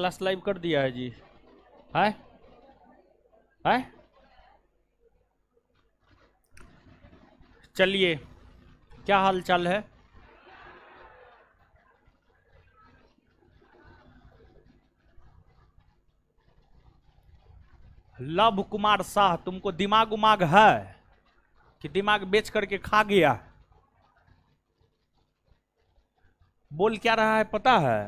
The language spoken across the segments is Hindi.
क्लास लाइव कर दिया है जी। है है चलिए, क्या हाल चाल है? लव कुमार शाह, तुमको दिमाग उमाग है कि दिमाग बेच करके खा गया? बोल क्या रहा है पता है?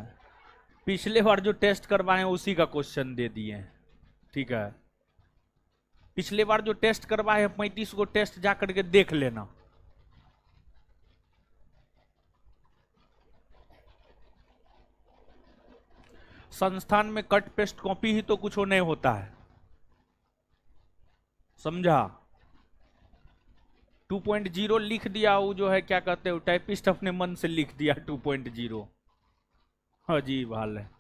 पिछले बार जो टेस्ट करवाए उसी का क्वेश्चन दे दिए हैं। ठीक है, पिछले बार जो टेस्ट करवाए 35 को टेस्ट जा करके देख लेना। संस्थान में कट पेस्ट कॉपी ही तो कुछ नहीं होता है, समझा? 2.0 लिख दिया, वो जो है क्या कहते हो टाइपिस्ट अपने मन से लिख दिया 2.0। अजीब हाल है।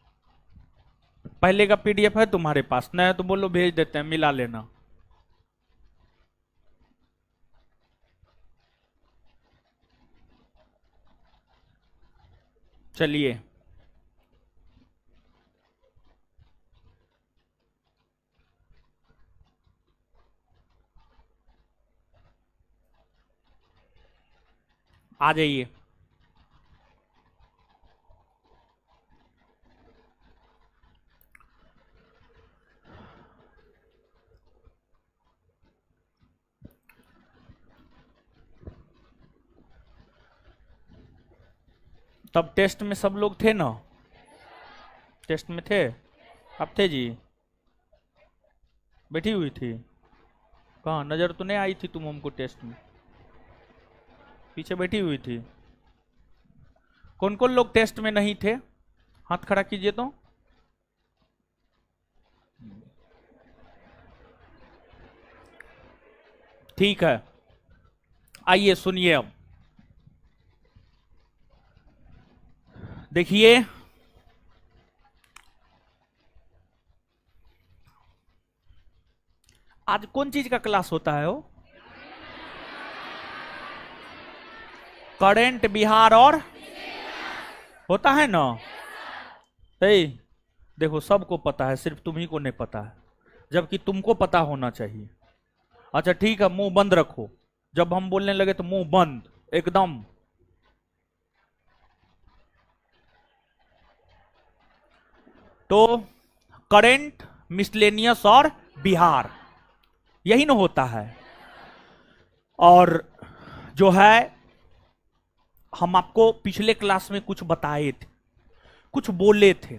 पहले का पीडीएफ है तुम्हारे पास? नहीं है तो बोलो भेज देते हैं, मिला लेना। चलिए, आ जाइए। तब टेस्ट में सब लोग थे ना? टेस्ट में थे? अब थे जी? बैठी हुई थी? कहाँ नजर तो नहीं आई थी तुम हमको टेस्ट में? पीछे बैठी हुई थी? कौन कौन लोग टेस्ट में नहीं थे? हाथ खड़ा कीजिए तो। ठीक है, आइए सुनिए। अब देखिए, आज कौन चीज का क्लास होता है? वो करंट, बिहार और होता है ना? देखो, सबको पता है, सिर्फ तुम्ही को नहीं पता है, जबकि तुमको पता होना चाहिए। अच्छा ठीक है, मुंह बंद रखो। जब हम बोलने लगे तो मुंह बंद एकदम। तो करंट, मिसलेनियस और बिहार, यही ना होता है। और जो है, हम आपको पिछले क्लास में कुछ बताए थे, कुछ बोले थे।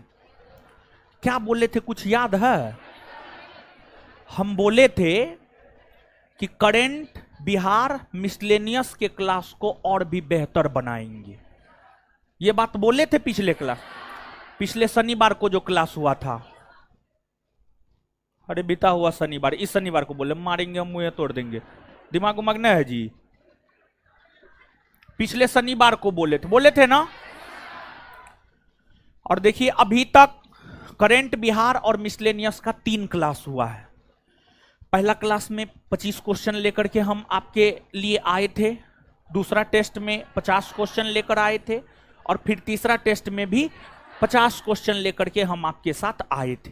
क्या बोले थे, कुछ याद है? हम बोले थे कि करंट, बिहार, मिसलेनियस के क्लास को और भी बेहतर बनाएंगे। ये बात बोले थे पिछले क्लास, पिछले शनिवार को जो क्लास हुआ था। अरे बीता हुआ शनिवार, इस शनिवार को बोले मारेंगे हम, मुंह तोड़ देंगे। दिमाग उमाग नहीं है जी? पिछले शनिवार को बोले थे ना? और देखिए, अभी तक करंट, बिहार और मिसलेनियस का 3 क्लास हुआ है। पहला क्लास में 25 क्वेश्चन लेकर के हम आपके लिए आए थे, दूसरा टेस्ट में 50 क्वेश्चन लेकर आए थे, और फिर तीसरा टेस्ट में भी 50 क्वेश्चन लेकर के हम आपके साथ आए थे।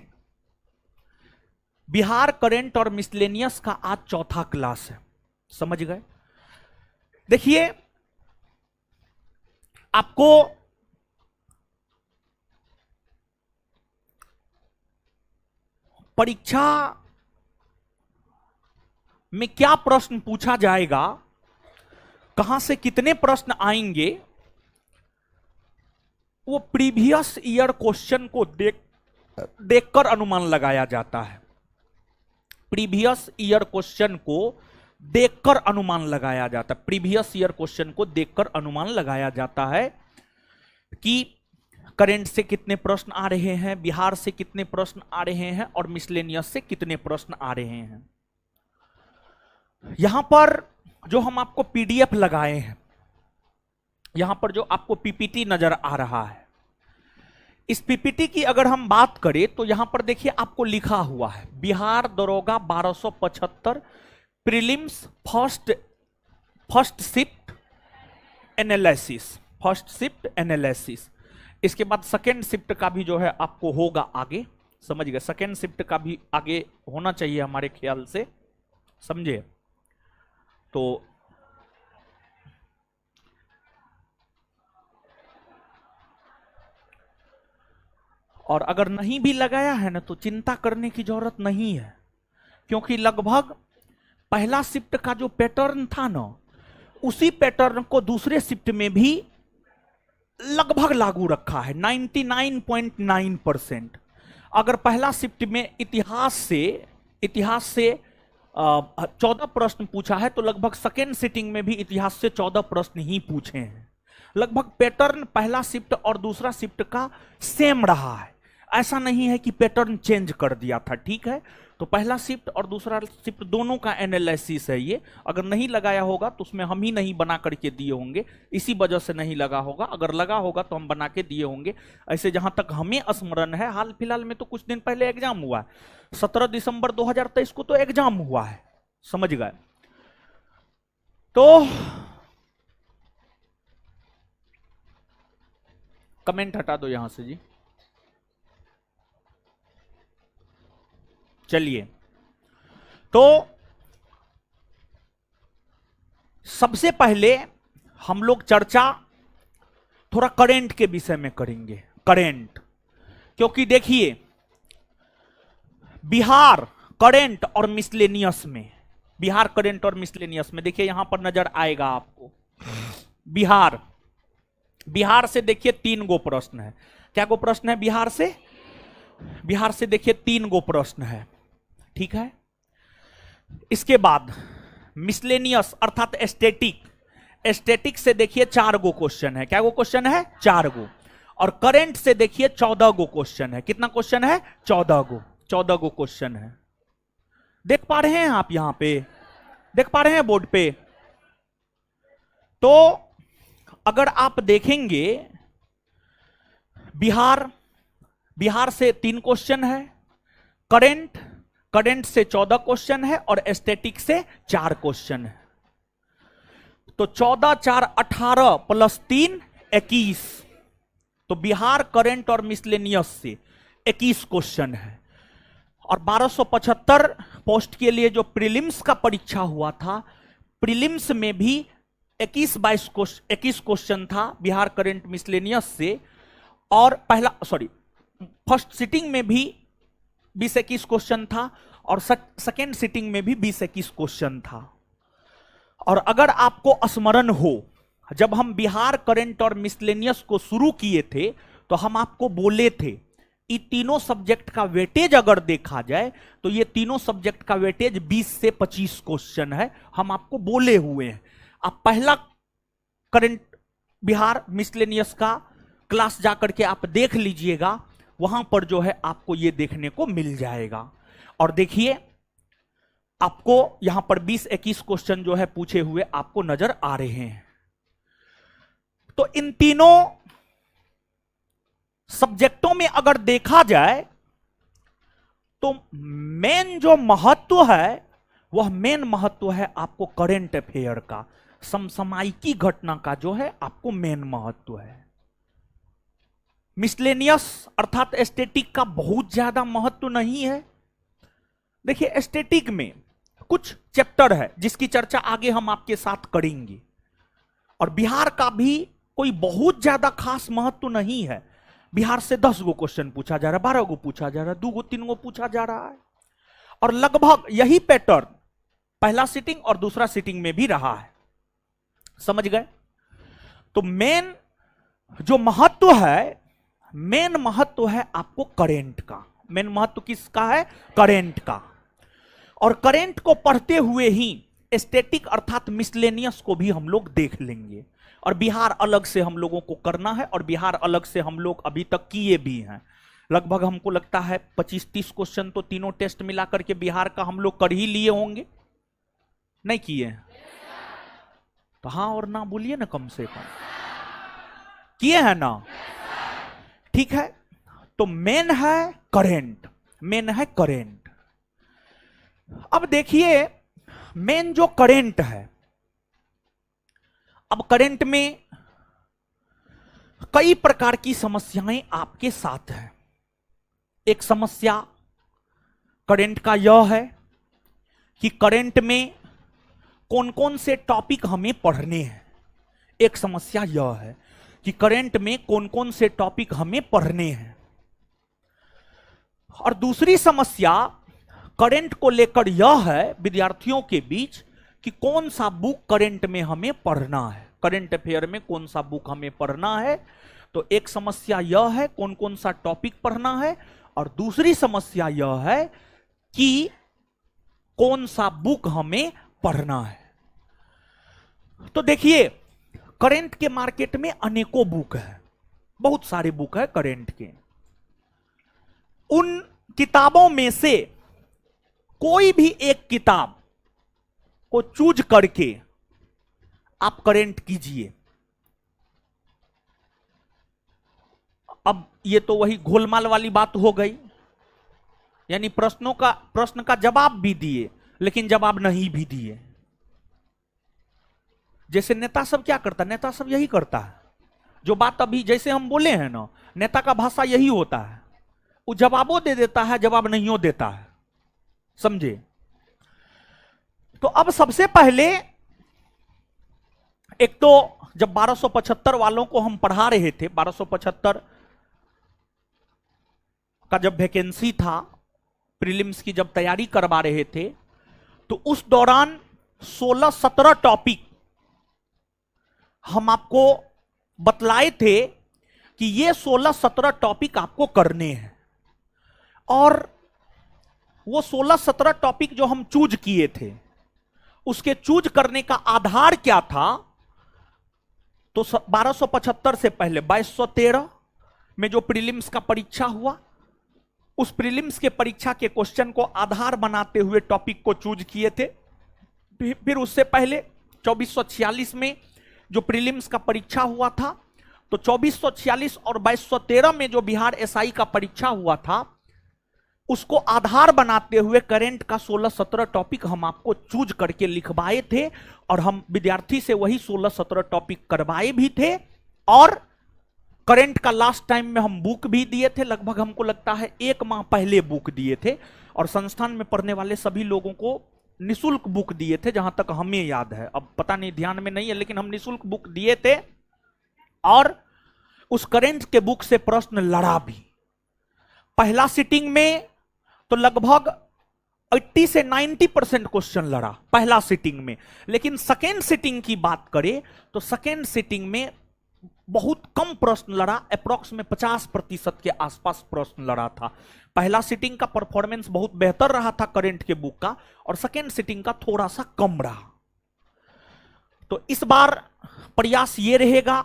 बिहार, करंट और मिसलेनियस का आज चौथा क्लास है, समझ गए? देखिए, आपको परीक्षा में क्या प्रश्न पूछा जाएगा, कहां से कितने प्रश्न आएंगे, वो प्रीवियस ईयर क्वेश्चन को देखकर अनुमान लगाया जाता है। प्रीवियस ईयर क्वेश्चन को देखकर अनुमान लगाया जाता है। प्रीवियस ईयर क्वेश्चन को देखकर अनुमान लगाया जाता है कि करंट से कितने प्रश्न आ रहे हैं, बिहार से कितने प्रश्न आ रहे हैं, और मिसलेनियस से कितने प्रश्न आ रहे हैं। यहां पर जो हम आपको पीडीएफ लगाए हैं, यहां पर जो आपको पीपीटी नजर आ रहा है, इस पीपीटी की अगर हम बात करें तो यहां पर देखिए आपको लिखा हुआ है बिहार दरोगा 1275 प्रीलिम्स फर्स्ट शिफ्ट एनालिसिस। इसके बाद सेकेंड शिफ्ट का भी जो है आपको होगा आगे, समझ गए, सेकेंड शिफ्ट का भी आगे होना चाहिए हमारे ख्याल से, समझे। तो और अगर नहीं भी लगाया है ना तो चिंता करने की जरूरत नहीं है, क्योंकि लगभग पहला शिफ्ट का जो पैटर्न था ना उसी पैटर्न को दूसरे शिफ्ट में भी लगभग लागू रखा है 99.9%। अगर पहला शिफ्ट में इतिहास से 14 प्रश्न पूछा है तो लगभग सेकेंड सिटिंग में भी इतिहास से 14 प्रश्न ही पूछे हैं। लगभग पैटर्न पहला शिफ्ट और दूसरा शिफ्ट का सेम रहा है, ऐसा नहीं है कि पैटर्न चेंज कर दिया था, ठीक है। तो पहला शिफ्ट और दूसरा शिफ्ट दोनों का एनालिसिस है ये। अगर नहीं लगाया होगा तो उसमें हम ही नहीं बना करके दिए होंगे, इसी वजह से नहीं लगा होगा। अगर लगा होगा तो हम बना के दिए होंगे। ऐसे जहां तक हमें स्मरण है, हाल फिलहाल में तो कुछ दिन पहले एग्जाम हुआ है, 17 दिसंबर 2023 को तो एग्जाम हुआ है, समझ गए। तो कमेंट हटा दो यहां से जी। चलिए, तो सबसे पहले हम लोग चर्चा थोड़ा करंट के विषय में करेंगे। करंट, क्योंकि देखिए बिहार करंट और मिसलेनियस में, बिहार करंट और मिसलेनियस में देखिए यहां पर नजर आएगा आपको बिहार से देखिए 3 गो प्रश्न है। क्या गो प्रश्न है बिहार से? बिहार से देखिए 3 गो प्रश्न है, ठीक है। इसके बाद मिसलेनियस अर्थात एस्टेटिक से देखिए 4 गो क्वेश्चन है। क्या गो क्वेश्चन है? 4 गो। और करंट से देखिए 14 गो क्वेश्चन है। कितना क्वेश्चन है? 14 गो क्वेश्चन है। देख पा रहे हैं आप? यहां पे देख पा रहे हैं बोर्ड पे? तो अगर आप देखेंगे बिहार से 3 क्वेश्चन है, करंट से 14 क्वेश्चन है और एस्थेटिक से 4 क्वेश्चन है। तो 14 4 18 प्लस 3 21। तो बिहार करंट और मिसलेनियस से 21 क्वेश्चन है। और 1275 पोस्ट के लिए जो प्रीलिम्स का परीक्षा हुआ था, प्रीलिम्स में भी 21 क्वेश्चन था बिहार करंट मिसलेनियस से। और फर्स्ट सिटिंग में भी 20-21 क्वेश्चन था और सेकेंड सिटिंग में भी 20-21 क्वेश्चन था। और अगर आपको स्मरण हो, जब हम बिहार करंट और मिसलेनियस को शुरू किए थे तो हम आपको बोले थे ये तीनों सब्जेक्ट का वेटेज अगर देखा जाए तो ये तीनों सब्जेक्ट का वेटेज 20 से 25 क्वेश्चन है, हम आपको बोले हुए हैं। आप पहला करंट बिहार मिसलेनियस का क्लास जाकर के आप देख लीजिएगा, वहां पर जो है आपको ये देखने को मिल जाएगा। और देखिए आपको यहां पर 20-21 क्वेश्चन जो है पूछे हुए आपको नजर आ रहे हैं। तो इन तीनों सब्जेक्टों में अगर देखा जाए तो मेन जो महत्व है वह मेन महत्व है आपको करंट अफेयर का, समसामयिकी घटना का जो है आपको मेन महत्व है। मिसलेनियस अर्थात एस्थेटिक का बहुत ज्यादा महत्व नहीं है। देखिए एस्थेटिक में कुछ चैप्टर है जिसकी चर्चा आगे हम आपके साथ करेंगे, और बिहार का भी कोई बहुत ज्यादा खास महत्व नहीं है। बिहार से 10 गो क्वेश्चन पूछा जा रहा है, 12 गो पूछा जा रहा है, 2 गो 3 गो पूछा जा रहा है। और लगभग यही पैटर्न पहला सिटिंग और दूसरा सिटिंग में भी रहा है, समझ गए। तो मेन जो महत्व है, मेन महत्व है आपको करंट का। मेन महत्व किसका है? करंट का। और करंट को पढ़ते हुए ही एस्थेटिक अर्थात मिसलेनियस को भी हम लोग देख लेंगे। और बिहार अलग से हम लोगों को करना है, और बिहार अलग से हम लोग अभी तक किए भी हैं। लगभग हमको लगता है 25-30 क्वेश्चन तो तीनों टेस्ट मिला करके बिहार का हम लोग कर ही लिए होंगे, नहीं किए? तो हाँ और ना बोलिए ना, कम से कम किए हैं ना? ठीक है। तो मेन है करंट, मेन है करंट। अब देखिए मेन जो करंट है, अब करंट में कई प्रकार की समस्याएं आपके साथ हैं। एक समस्या करंट का यह है कि करंट में कौन कौन से टॉपिक हमें पढ़ने हैं। एक समस्या यह है कि करंट में कौन कौन से टॉपिक हमें पढ़ने हैं। और दूसरी समस्या करंट को लेकर यह है विद्यार्थियों के बीच कि कौन सा बुक करंट में हमें पढ़ना है, करंट अफेयर में कौन सा बुक हमें पढ़ना है। तो एक समस्या यह है कौन कौन सा टॉपिक पढ़ना है, और दूसरी समस्या यह है कि कौन सा बुक हमें पढ़ना है। तो देखिए, करंट के मार्केट में अनेकों बुक है, बहुत सारे बुक है करंट के। उन किताबों में से कोई भी एक किताब को चूज करके आप करंट कीजिए। अब ये तो वही घोलमाल वाली बात हो गई, यानी प्रश्न का जवाब भी दिए लेकिन जवाब नहीं भी दिए। जैसे नेता सब क्या करता है, नेता सब यही करता है, जो बात अभी जैसे हम बोले हैं ना, नेता का भाषा यही होता है, वो जवाबों दे देता है, जवाब नहीं देता है, समझे। तो अब सबसे पहले एक तो जब 1275 वालों को हम पढ़ा रहे थे, 1275 का जब वैकेंसी था, प्रीलिम्स की जब तैयारी करवा रहे थे, तो उस दौरान 16-17 टॉपिक हम आपको बतलाए थे कि ये 16-17 टॉपिक आपको करने हैं। और वो 16-17 टॉपिक जो हम चूज किए थे, उसके चूज करने का आधार क्या था। तो 1275 से पहले 2213 में जो प्रीलिम्स का परीक्षा हुआ, उस प्रीलिम्स के परीक्षा के क्वेश्चन को आधार बनाते हुए टॉपिक को चूज किए थे। फिर उससे पहले 2446 में जो प्रीलिम्स का परीक्षा हुआ था, तो 2446 और 2213 में जो बिहार एसआई का परीक्षा हुआ था, उसको आधार बनाते हुए करंट का 16-17 टॉपिक हम आपको चूज करके लिखवाए थे, और हम विद्यार्थी से वही 16-17 टॉपिक करवाए भी थे। और करंट का लास्ट टाइम में हम बुक भी दिए थे, लगभग हमको लगता है 1 माह पहले बुक दिए थे, और संस्थान में पढ़ने वाले सभी लोगों को निशुल्क बुक दिए थे, जहां तक हमें याद है, अब पता नहीं ध्यान में नहीं है, लेकिन हम निशुल्क बुक दिए थे। और उस करंट के बुक से प्रश्न लड़ा भी। पहला सिटिंग में तो लगभग 80 से 90% क्वेश्चन लड़ा पहला सिटिंग में, लेकिन सेकेंड सिटिंग की बात करें तो सेकेंड सिटिंग में बहुत कम प्रश्न लड़ा, अप्रॉक्स में 50% के आसपास प्रश्न लड़ा था। पहला सिटिंग का परफॉर्मेंस बहुत बेहतर रहा था करंट के बुक का, और सेकेंड सिटिंग का थोड़ा सा कम रहा। तो इस बार प्रयास ये रहेगा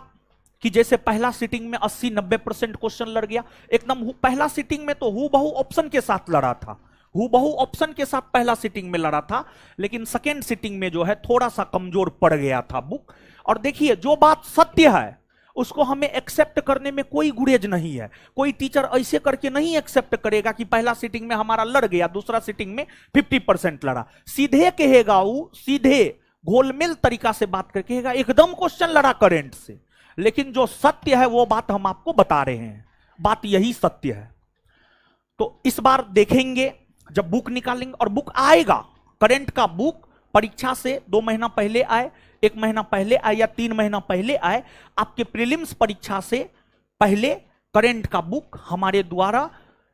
कि जैसे पहला सिटिंग में 80-90% क्वेश्चन लड़ गया, एकदम पहला सिटिंग में तो हूबहू ऑप्शन के साथ लड़ा था, हूबहू ऑप्शन के साथ पहला सिटिंग में लड़ा था, लेकिन सेकेंड सिटिंग में जो है थोड़ा सा कमजोर पड़ गया था बुक। और देखिए, जो बात सत्य है उसको हमें एक्सेप्ट करने में कोई गुरेज नहीं है। कोई टीचर ऐसे करके नहीं एक्सेप्ट करेगा कि पहला सिटिंग में हमारा लड़ गया, दूसरा सिटिंग में 50% लड़ा। सीधे कहेगा, वो सीधे घोलमेल तरीका से बात करके कहेगा एकदम क्वेश्चन लड़ा करंट से, लेकिन जो सत्य है वो बात हम आपको बता रहे हैं, बात यही सत्य है। तो इस बार देखेंगे जब बुक निकालेंगे, और बुक आएगा, करंट का बुक परीक्षा से 2 महीना पहले आए, 1 महीना पहले आए या 3 महीना पहले आए, आपके प्रीलिम्स परीक्षा से पहले करंट का बुक हमारे द्वारा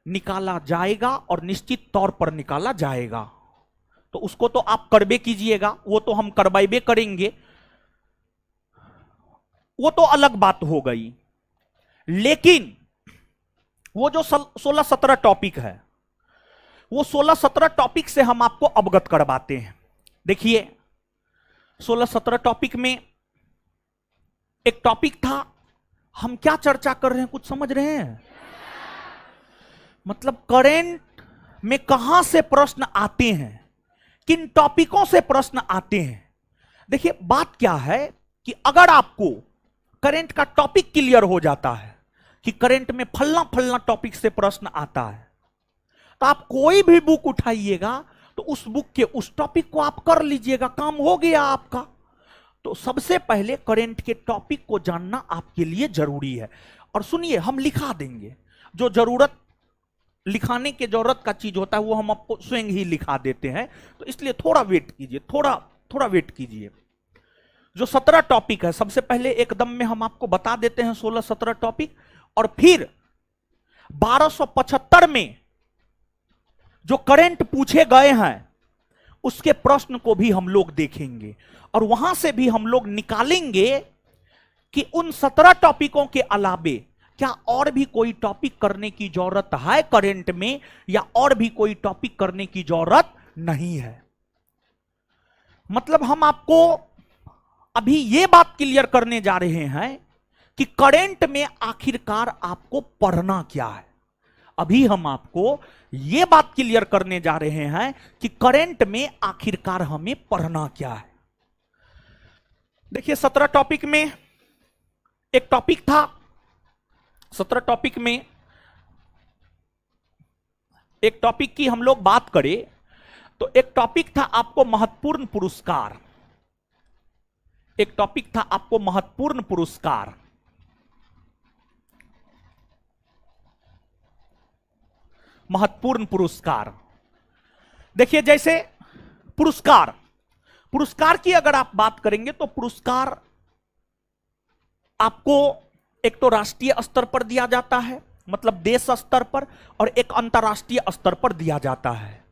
निकाला जाएगा, और निश्चित तौर पर निकाला जाएगा। तो उसको तो आप करबे कीजिएगा, वो तो हम करवाइबे करेंगे, वो तो अलग बात हो गई। लेकिन वो जो 16-17 टॉपिक है, वो 16-17 टॉपिक से हम आपको अवगत करवाते हैं। देखिए, 16-17 टॉपिक में एक टॉपिक था, हम क्या चर्चा कर रहे हैं, कुछ समझ रहे हैं? मतलब करंट में कहां से प्रश्न आते हैं, किन टॉपिकों से प्रश्न आते हैं। देखिए, बात क्या है कि अगर आपको करंट का टॉपिक क्लियर हो जाता है कि करंट में फलना फलना टॉपिक से प्रश्न आता है, तो आप कोई भी बुक उठाइएगा तो उस बुक के उस टॉपिक को आप कर लीजिएगा, काम हो गया आपका। तो सबसे पहले करंट के टॉपिक को जानना आपके लिए जरूरी है। और सुनिए, हम लिखा देंगे, जो जरूरत लिखाने की जरूरत का चीज होता है वो हम आपको स्वयं ही लिखा देते हैं, तो इसलिए थोड़ा वेट कीजिए, थोड़ा वेट कीजिए। जो 17 टॉपिक है, सबसे पहले एकदम में हम आपको बता देते हैं 16-17 टॉपिक, और फिर 1275 में जो करंट पूछे गए हैं उसके प्रश्न को भी हम लोग देखेंगे, और वहां से भी हम लोग निकालेंगे कि उन 17 टॉपिकों के अलावे क्या और भी कोई टॉपिक करने की जरूरत है करंट में, या और भी कोई टॉपिक करने की जरूरत नहीं है। मतलब हम आपको अभी यह बात क्लियर करने जा रहे हैं कि करंट में आखिरकार आपको पढ़ना क्या है। अभी हम आपको यह बात क्लियर करने जा रहे हैं कि करंट में आखिरकार हमें पढ़ना क्या है। देखिए, 17 टॉपिक में एक टॉपिक था, 17 टॉपिक में एक टॉपिक की हम लोग बात करें तो एक टॉपिक था आपको महत्वपूर्ण पुरस्कार। एक टॉपिक था आपको महत्वपूर्ण पुरस्कार। महत्वपूर्ण पुरस्कार, देखिए जैसे पुरस्कार की अगर आप बात करेंगे तो पुरस्कार आपको एक तो राष्ट्रीय स्तर पर दिया जाता है, मतलब देश स्तर पर, और एक अंतर्राष्ट्रीय स्तर पर दिया जाता है।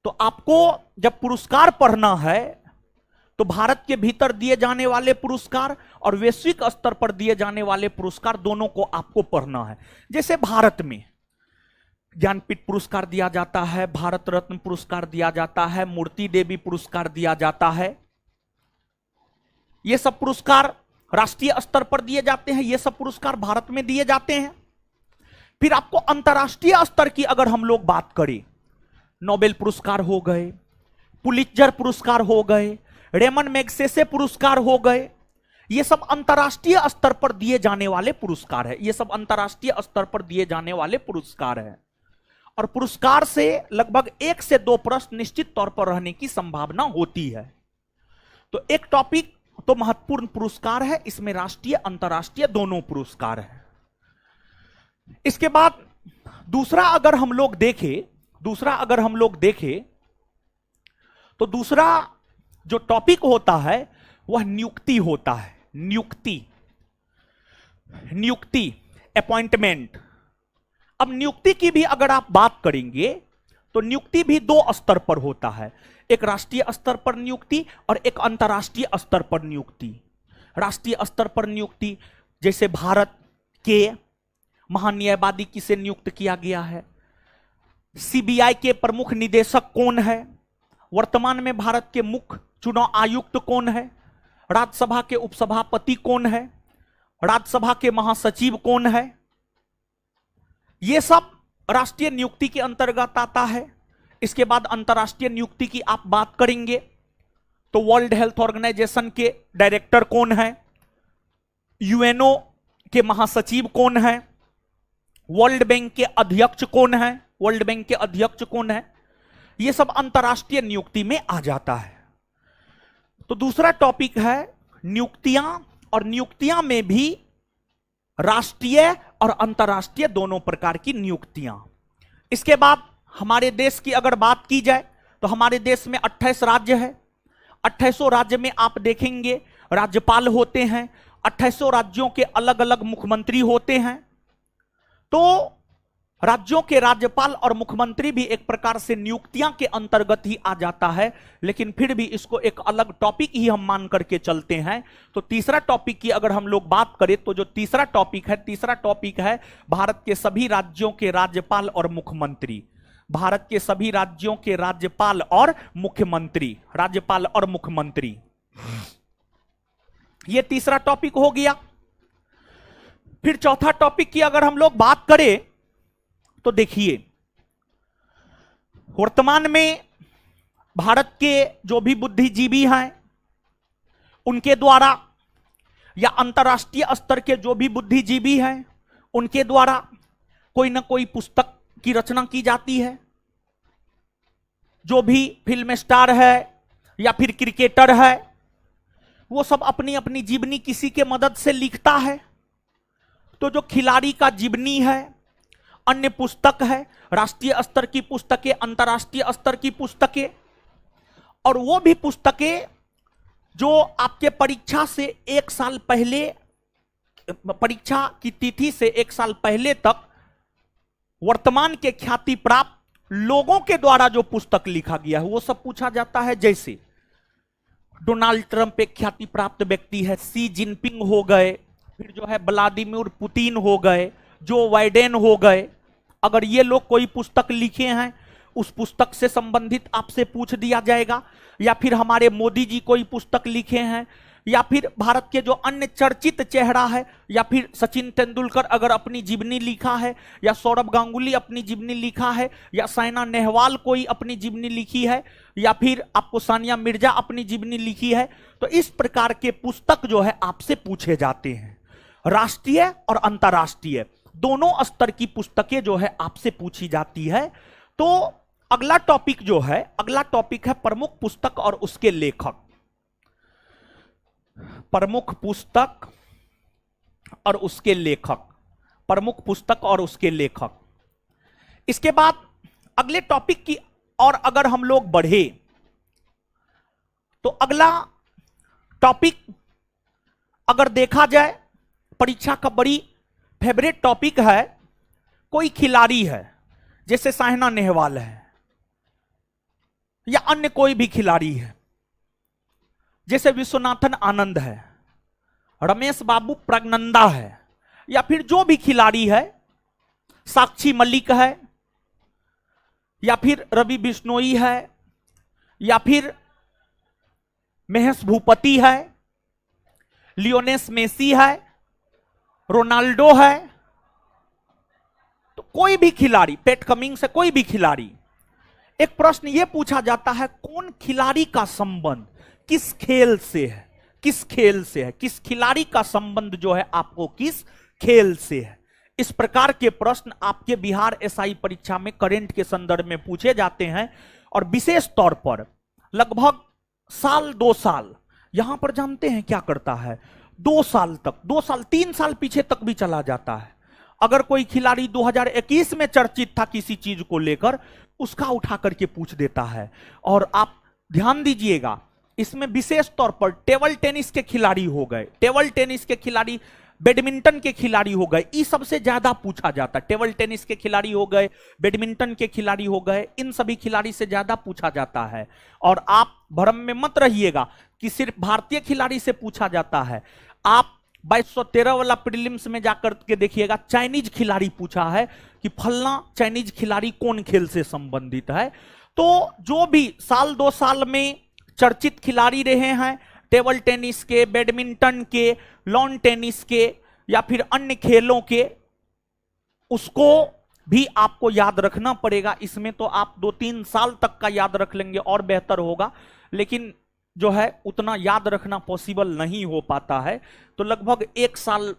तो आपको जब पुरस्कार पढ़ना है तो भारत के भीतर दिए जाने वाले पुरस्कार और वैश्विक स्तर पर दिए जाने वाले पुरस्कार दोनों को आपको पढ़ना है। जैसे भारत में ज्ञानपीठ पुरस्कार दिया जाता है, भारत रत्न पुरस्कार दिया जाता है, मूर्ति देवी पुरस्कार दिया जाता है। ये सब पुरस्कार राष्ट्रीय स्तर पर दिए जाते हैं, ये सब पुरस्कार भारत में दिए जाते हैं। फिर आपको अंतर्राष्ट्रीय स्तर की अगर हम लोग बात करें, नोबेल पुरस्कार हो गए, पुलित्जर पुरस्कार हो गए, रेमन मैग्सेसे पुरस्कार हो गए, ये सब अंतर्राष्ट्रीय स्तर पर दिए जाने वाले पुरस्कार है। ये सब अंतर्राष्ट्रीय स्तर पर दिए जाने वाले पुरस्कार है, और पुरस्कार से लगभग 1 से 2 प्रश्न निश्चित तौर पर रहने की संभावना होती है। तो एक टॉपिक तो महत्वपूर्ण पुरस्कार है, इसमें राष्ट्रीय अंतर्राष्ट्रीय दोनों पुरस्कार है। इसके बाद दूसरा अगर हम लोग देखें तो दूसरा जो टॉपिक होता है वह नियुक्ति होता है। नियुक्ति अपॉइंटमेंट। अब नियुक्ति की भी अगर आप बात करेंगे तो नियुक्ति भी 2 स्तर पर होता है, एक राष्ट्रीय स्तर पर नियुक्ति और एक अंतर्राष्ट्रीय स्तर पर नियुक्ति। राष्ट्रीय स्तर पर नियुक्ति, जैसे भारत के महान्यायवादी किसे नियुक्त किया गया है, सीबीआई के प्रमुख निदेशक कौन है, वर्तमान में भारत के मुख्य चुनाव आयुक्त कौन है, राज्यसभा के उपसभापति कौन है, राज्यसभा के महासचिव कौन है, ये सब राष्ट्रीय नियुक्ति के अंतर्गत आता है। इसके बाद अंतर्राष्ट्रीय नियुक्ति की आप बात करेंगे तो वर्ल्ड हेल्थ ऑर्गेनाइजेशन के डायरेक्टर कौन है, यूएनओ के महासचिव कौन है, वर्ल्ड बैंक के अध्यक्ष कौन है, ये सब अंतर्राष्ट्रीय नियुक्ति में आ जाता है। तो दूसरा टॉपिक है नियुक्तियां, और नियुक्तियां में भी राष्ट्रीय और अंतर्राष्ट्रीय दोनों प्रकार की नियुक्तियां। इसके बाद हमारे देश की अगर बात की जाए तो हमारे देश में 28 राज्य है। 28 राज्य में आप देखेंगे राज्यपाल होते हैं, 28 राज्यों के अलग अलग मुख्यमंत्री होते हैं। तो राज्यों के राज्यपाल और मुख्यमंत्री भी एक प्रकार से नियुक्तियां के अंतर्गत ही आ जाता है, लेकिन फिर भी इसको एक अलग टॉपिक ही हम मान करके चलते हैं। तो तीसरा टॉपिक की अगर हम लोग बात करें तो जो तीसरा टॉपिक है भारत के सभी राज्यों के राज्यपाल और मुख्यमंत्री। भारत के सभी राज्यों के राज्यपाल और मुख्यमंत्री, ये तीसरा टॉपिक हो गया। फिर चौथा टॉपिक की अगर हम लोग बात करें तो देखिए, वर्तमान में भारत के जो भी बुद्धिजीवी हैं उनके द्वारा, या अंतर्राष्ट्रीय स्तर के जो भी बुद्धिजीवी हैं उनके द्वारा कोई ना कोई पुस्तक की रचना की जाती है। जो भी फिल्म स्टार है या फिर क्रिकेटर है वो सब अपनी अपनी जीवनी किसी के मदद से लिखता है। तो जो खिलाड़ी का जीवनी है, अन्य पुस्तक है, राष्ट्रीय स्तर की पुस्तकें, अंतर्राष्ट्रीय स्तर की पुस्तकें, और वो भी पुस्तकें जो आपके परीक्षा से एक साल पहले, परीक्षा की तिथि से एक साल पहले तक वर्तमान के ख्याति प्राप्त लोगों के द्वारा जो पुस्तक लिखा गया है वो सब पूछा जाता है। जैसे डोनाल्ड ट्रंप एक ख्याति प्राप्त व्यक्ति है, सी जिनपिंग हो गए, फिर जो है व्लादिमीर पुतिन हो गए, जो बाइडेन हो गए। अगर ये लोग कोई पुस्तक लिखे हैं उस पुस्तक से संबंधित आपसे पूछ दिया जाएगा। या फिर हमारे मोदी जी कोई पुस्तक लिखे हैं, या फिर भारत के जो अन्य चर्चित चेहरा है, या फिर सचिन तेंदुलकर अगर अपनी जीवनी लिखा है, या सौरभ गांगुली अपनी जीवनी लिखा है, या साइना नेहवाल कोई अपनी जीवनी लिखी है, या फिर आपको सानिया मिर्जा अपनी जीवनी लिखी है, तो इस प्रकार के पुस्तक जो है आपसे पूछे जाते हैं। राष्ट्रीय और अंतर्राष्ट्रीय दोनों स्तर की पुस्तकें जो है आपसे पूछी जाती है। तो अगला टॉपिक जो है, अगला टॉपिक है प्रमुख पुस्तक और उसके लेखक। प्रमुख पुस्तक और उसके लेखक, प्रमुख पुस्तक और उसके लेखक। इसके बाद अगले टॉपिक की और अगर हम लोग बढ़े तो अगला टॉपिक अगर देखा जाए, परीक्षा का बड़ी फेवरेट टॉपिक है, कोई खिलाड़ी है, जैसे साइना नेहवाल है या अन्य कोई भी खिलाड़ी है, जैसे विश्वनाथन आनंद है, रमेश बाबू प्रज्ञनंदा है, या फिर जो भी खिलाड़ी है, साक्षी मलिक है, या फिर रवि बिश्नोई है, या फिर महेश भूपति है, लियोनेस मेसी है, रोनाल्डो है, तो कोई भी खिलाड़ी, पैट कमिंग्स है, कोई भी खिलाड़ी, एक प्रश्न यह पूछा जाता है कौन खिलाड़ी का संबंध किस खेल से है, किस खेल से है, किस खिलाड़ी का संबंध जो है आपको किस खेल से है। इस प्रकार के प्रश्न आपके बिहार एसआई परीक्षा में करंट के संदर्भ में पूछे जाते हैं, और विशेष तौर पर लगभग साल 2 साल यहां पर जानते हैं क्या करता है, 2 साल तक, 2 साल 3 साल पीछे तक भी चला जाता है। अगर कोई खिलाड़ी 2021 में चर्चित था किसी चीज को लेकर, उसका उठा करके पूछ देता है। और आप ध्यान दीजिएगा, इसमें विशेष तौर पर टेबल टेनिस के खिलाड़ी हो गए, टेबल टेनिस के खिलाड़ी, बैडमिंटन के खिलाड़ी हो गए, ये सबसे ज्यादा पूछा जाता है। टेबल टेनिस के खिलाड़ी हो गए, बैडमिंटन के खिलाड़ी हो गए, इन सभी खिलाड़ी से ज्यादा पूछा जाता है। और आप भ्रम में मत रहिएगा कि सिर्फ भारतीय खिलाड़ी से पूछा जाता है। आप 2213 वाला प्रीलिम्स में जाकर के देखिएगा, चाइनीज खिलाड़ी पूछा है कि फलना चाइनीज खिलाड़ी कौन खेल से संबंधित है। तो जो भी साल 2 साल में चर्चित खिलाड़ी रहे हैं, टेबल टेनिस के, बैडमिंटन के, लॉन टेनिस के, या फिर अन्य खेलों के, उसको भी आपको याद रखना पड़ेगा। इसमें तो आप 2-3 साल तक का याद रख लेंगे और बेहतर होगा, लेकिन जो है उतना याद रखना पॉसिबल नहीं हो पाता है। तो लगभग 1 साल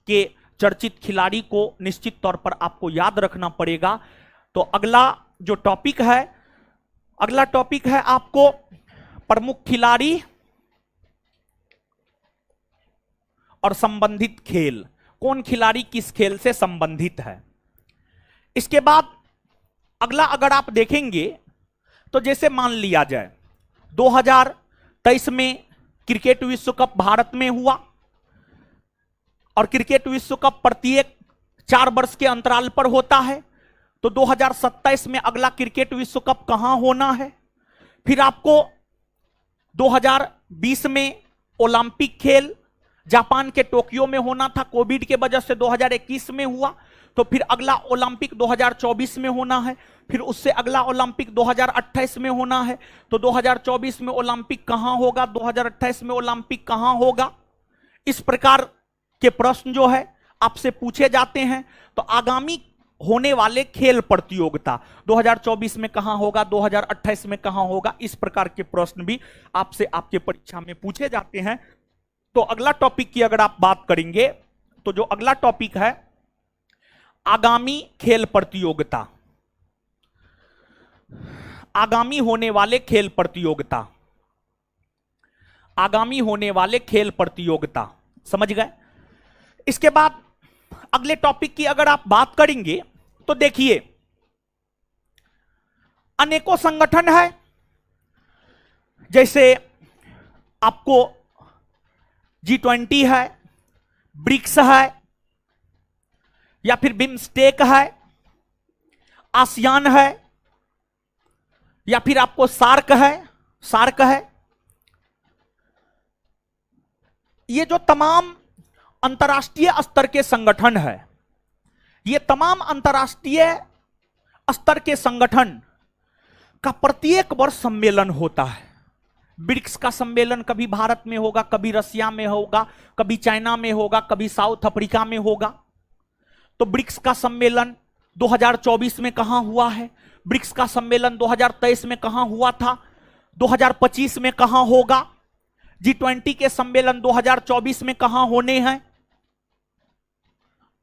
के चर्चित खिलाड़ी को निश्चित तौर पर आपको याद रखना पड़ेगा। तो अगला जो टॉपिक है, अगला टॉपिक है आपको प्रमुख खिलाड़ी और संबंधित खेल, कौन खिलाड़ी किस खेल से संबंधित है। इसके बाद अगला अगर आप देखेंगे तो जैसे मान लिया जाए 2023 में क्रिकेट विश्व कप भारत में हुआ, और क्रिकेट विश्व कप प्रत्येक 4 वर्ष के अंतराल पर होता है। तो 2027 में अगला क्रिकेट विश्व कप कहां होना है। फिर आपको 2020 में ओलंपिक खेल जापान के टोक्यो में होना था, कोविड के वजह से 2021 में हुआ। तो फिर अगला ओलंपिक 2024 में होना है, फिर उससे अगला ओलंपिक 2028 में होना है। तो 2024 में ओलंपिक कहां होगा, 2028 में ओलंपिक कहां होगा, इस प्रकार के प्रश्न जो है आपसे पूछे जाते हैं। तो आगामी होने वाले खेल प्रतियोगिता 2024 में कहां होगा, 2028 में कहां होगा, इस प्रकार के प्रश्न भी आपसे आपके परीक्षा में पूछे जाते हैं। तो अगला टॉपिक की अगर आप बात करेंगे तो जो अगला टॉपिक है आगामी खेल प्रतियोगिता, आगामी होने वाले खेल प्रतियोगिता। आगामी होने वाले खेल प्रतियोगिता। समझ गए? इसके बाद अगले टॉपिक की अगर आप बात करेंगे तो देखिए, अनेकों संगठन है, जैसे आपको G20 है, ब्रिक्स है, या फिर बिम्स्टेक है, आसियान है, या फिर आपको सार्क है। ये जो तमाम अंतर्राष्ट्रीय स्तर के संगठन है, ये तमाम अंतर्राष्ट्रीय स्तर के संगठन का प्रत्येक वर्ष सम्मेलन होता है। ब्रिक्स का सम्मेलन कभी भारत में होगा, कभी रसिया में होगा, कभी चाइना में होगा, कभी साउथ अफ्रीका में होगा। तो ब्रिक्स का सम्मेलन 2024 में कहां हुआ है, ब्रिक्स का सम्मेलन 2023 में कहां हुआ था, 2025 में कहां होगा, G20 के सम्मेलन 2024 में कहां होने हैं।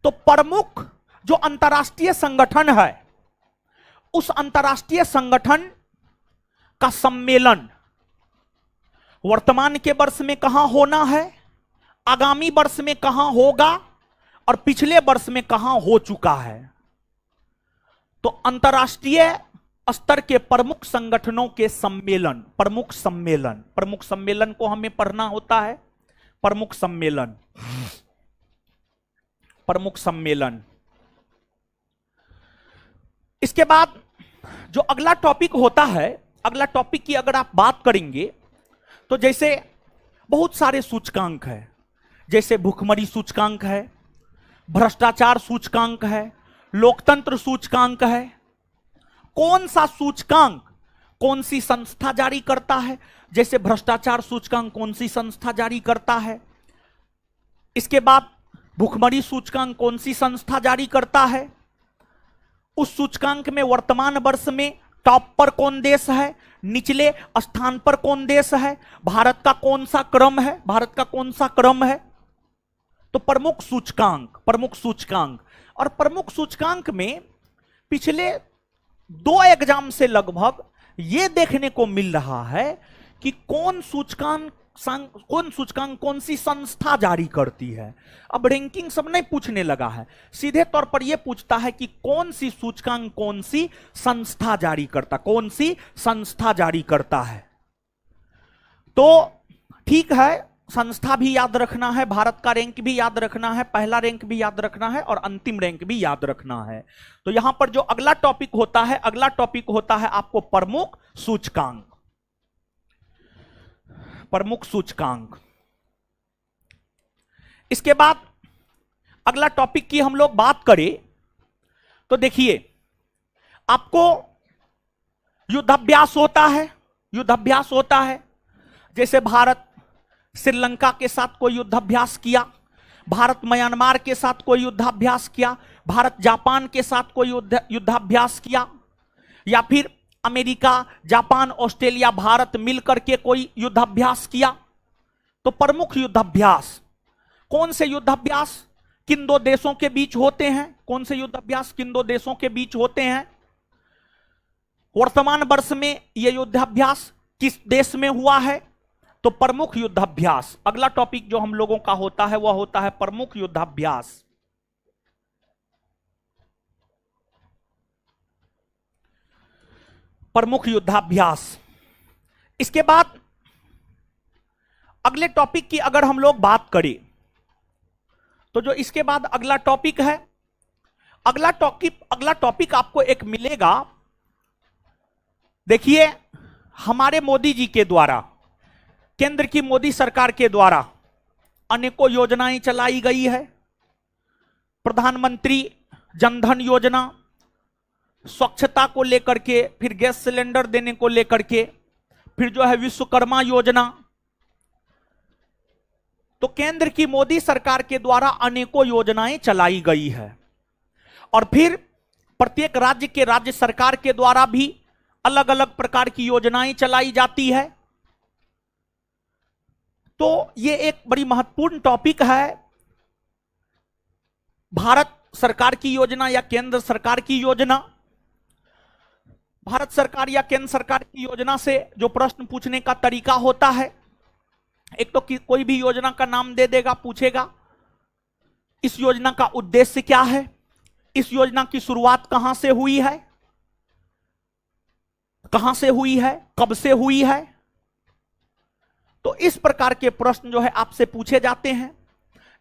तो प्रमुख जो अंतर्राष्ट्रीय संगठन है, उस अंतर्राष्ट्रीय संगठन का सम्मेलन वर्तमान के वर्ष में कहां होना है, आगामी वर्ष में कहां होगा, और पिछले वर्ष में कहां हो चुका है। तो अंतर्राष्ट्रीय स्तर के प्रमुख संगठनों के सम्मेलन, प्रमुख सम्मेलन को हमें पढ़ना होता है। प्रमुख सम्मेलन। इसके बाद जो अगला टॉपिक होता है, अगला टॉपिक की अगर आप बात करेंगे तो जैसे बहुत सारे सूचकांक है, जैसे भुखमरी सूचकांक है, भ्रष्टाचार सूचकांक है, लोकतंत्र सूचकांक है। कौन सा सूचकांक कौन सी संस्था जारी करता है, जैसे भ्रष्टाचार सूचकांक कौन सी संस्था जारी करता है। इसके बाद भुखमरी सूचकांक कौन सी संस्था जारी करता है, उस सूचकांक में वर्तमान वर्ष में टॉप पर कौन देश है, निचले स्थान पर कौन देश है, भारत का कौन सा क्रम है। तो प्रमुख सूचकांक, और प्रमुख सूचकांक में पिछले 2 एग्जाम से लगभग यह देखने को मिल रहा है कि कौन सूचकांक कौन सी संस्था जारी करती है। अब रैंकिंग सब नहीं पूछने लगा है, सीधे तौर पर यह पूछता है कि कौन सी सूचकांक कौन सी संस्था जारी करता है। तो ठीक है, संस्था भी याद रखना है, भारत का रैंक भी याद रखना है, पहला रैंक भी याद रखना है, और अंतिम रैंक भी याद रखना है। तो यहां पर जो अगला टॉपिक होता है आपको प्रमुख सूचकांक। इसके बाद अगला टॉपिक की हम लोग बात करें तो देखिए, आपको युद्धाभ्यास होता है। जैसे भारत श्रीलंका के साथ कोई युद्धाभ्यास किया, भारत म्यांमार के साथ कोई युद्धाभ्यास किया, भारत जापान के साथ कोई युद्धाभ्यास किया, या फिर अमेरिका, जापान, ऑस्ट्रेलिया, भारत मिलकर के कोई युद्धाभ्यास किया। तो प्रमुख युद्धाभ्यास, कौन से युद्धाभ्यास किन 2 देशों के बीच होते हैं, वर्तमान वर्ष में यह युद्धाभ्यास किस देश में हुआ है। तो प्रमुख युद्धाभ्यास, अगला टॉपिक जो हम लोगों का होता है वह होता है प्रमुख युद्धाभ्यास। इसके बाद अगले टॉपिक की अगर हम लोग बात करें तो जो इसके बाद अगला टॉपिक है, अगला टॉपिक आपको एक मिलेगा। देखिए, हमारे मोदी जी के द्वारा, केंद्र की मोदी सरकार के द्वारा अनेकों योजनाएं चलाई गई है। प्रधानमंत्री जनधन योजना, स्वच्छता को लेकर के, फिर गैस सिलेंडर देने को लेकर के, फिर जो है विश्वकर्मा योजना। तो केंद्र की मोदी सरकार के द्वारा अनेकों योजनाएं चलाई गई है, और फिर प्रत्येक राज्य के राज्य सरकार के द्वारा भी अलग अलग प्रकार की योजनाएं चलाई जाती है। तो ये एक बड़ी महत्वपूर्ण टॉपिक है। भारत सरकार की योजना या केंद्र सरकार की योजना, भारत सरकार या केंद्र सरकार की योजना से जो प्रश्न पूछने का तरीका होता है एक तो कोई भी योजना का नाम दे देगा, पूछेगा इस योजना का उद्देश्य क्या है, इस योजना की शुरुआत कहां से हुई है, कहां से हुई है, कब से हुई है। तो इस प्रकार के प्रश्न जो है आपसे पूछे जाते हैं।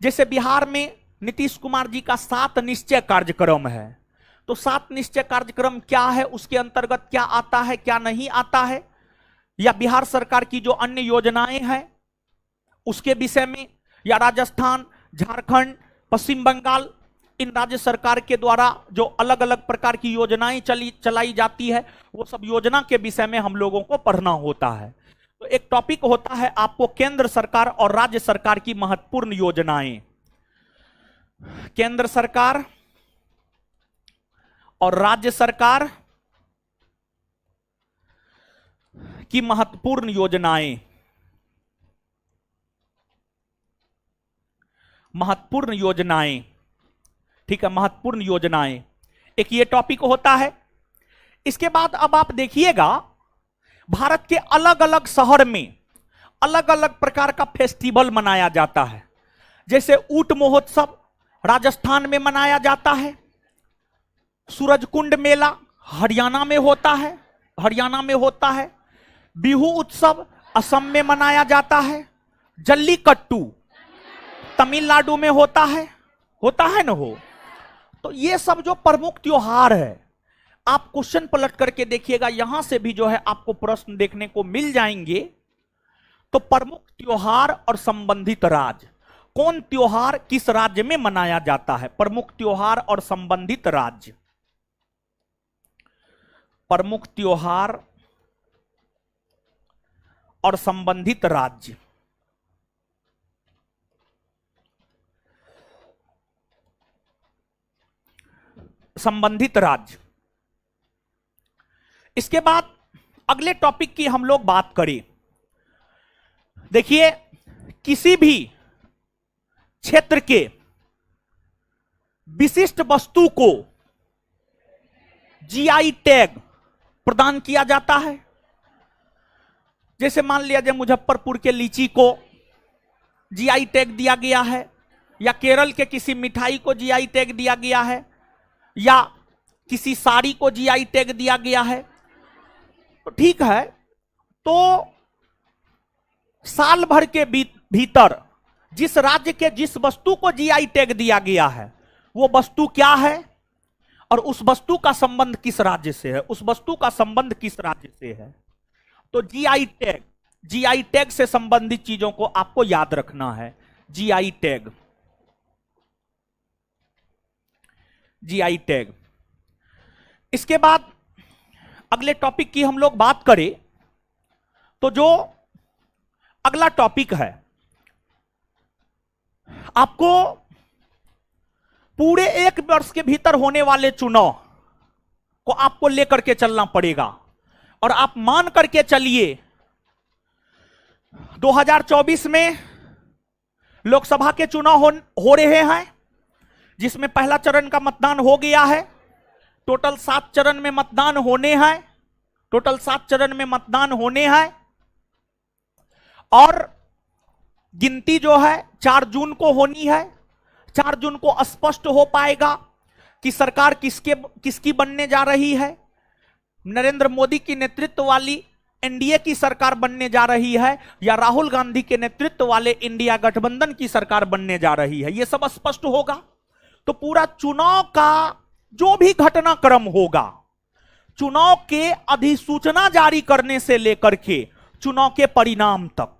जैसे बिहार में नीतीश कुमार जी का 7 निश्चय कार्यक्रम है, तो 7 निश्चय कार्यक्रम क्या है, उसके अंतर्गत क्या आता है, क्या नहीं आता है, या बिहार सरकार की जो अन्य योजनाएं हैं उसके विषय में, या राजस्थान, झारखंड, पश्चिम बंगाल, इन राज्य सरकार के द्वारा जो अलग अलग प्रकार की योजनाएं चलाई जाती है, वो सब योजना के विषय में हम लोगों को पढ़ना होता है। तो एक टॉपिक होता है आपको केंद्र सरकार और राज्य सरकार की महत्वपूर्ण योजनाएं। केंद्र सरकार और राज्य सरकार की महत्वपूर्ण योजनाएं, महत्वपूर्ण योजनाएं, ठीक है, महत्वपूर्ण योजनाएं, एक ये टॉपिक होता है। इसके बाद अब आप देखिएगा भारत के अलग अलग शहर में अलग अलग प्रकार का फेस्टिवल मनाया जाता है। जैसे ऊंट महोत्सव राजस्थान में मनाया जाता है, सूरजकुंड मेला हरियाणा में होता है, हरियाणा में होता है, बिहू उत्सव असम में मनाया जाता है, जल्लीकट्टू तमिलनाडु में होता है ना हो। तो ये सब जो प्रमुख त्योहार है, आप क्वेश्चन पलट करके देखिएगा, यहां से भी जो है आपको प्रश्न देखने को मिल जाएंगे। तो प्रमुख त्योहार और संबंधित राज्य, कौन त्योहार किस राज्य में मनाया जाता है, प्रमुख त्योहार और संबंधित राज्य, प्रमुख त्योहार और संबंधित राज्य। संबंधित राज्य। इसके बाद अगले टॉपिक की हम लोग बात करें। देखिए, किसी भी क्षेत्र के विशिष्ट वस्तु को जीआई टैग प्रदान किया जाता है। जैसे मान लिया जाए मुजफ्फरपुर के लीची को जीआई टैग दिया गया है, या केरल के किसी मिठाई को जीआई टैग दिया गया है, या किसी साड़ी को जीआई टैग दिया गया है। तो ठीक है, तो साल भर के भीतर जिस राज्य के जिस वस्तु को जीआई टैग दिया गया है वो वस्तु क्या है, और उस वस्तु का संबंध किस राज्य से है, उस वस्तु का संबंध किस राज्य से है। तो जीआई टैग से संबंधित चीजों को आपको याद रखना है। GI tag, GI tag. इसके बाद अगले टॉपिक की हम लोग बात करें तो जो अगला टॉपिक है, आपको पूरे 1 वर्ष के भीतर होने वाले चुनाव को आपको लेकर के चलना पड़ेगा। और आप मान करके चलिए 2024 में लोकसभा के चुनाव हो रहे हैं, जिसमें पहला चरण का मतदान हो गया है। टोटल 7 चरण में मतदान होने हैं, टोटल 7 चरण में मतदान होने हैं। और गिनती जो है 4 जून को होनी है। 4 जून को स्पष्ट हो पाएगा कि सरकार किसकी बनने जा रही है। नरेंद्र मोदी की नेतृत्व वाली एनडीए की सरकार बनने जा रही है, या राहुल गांधी के नेतृत्व वाले इंडिया गठबंधन की सरकार बनने जा रही है, यह सब स्पष्ट होगा। तो पूरा चुनाव का जो भी घटनाक्रम होगा, चुनाव के अधिसूचना जारी करने से लेकर के चुनाव के परिणाम तक,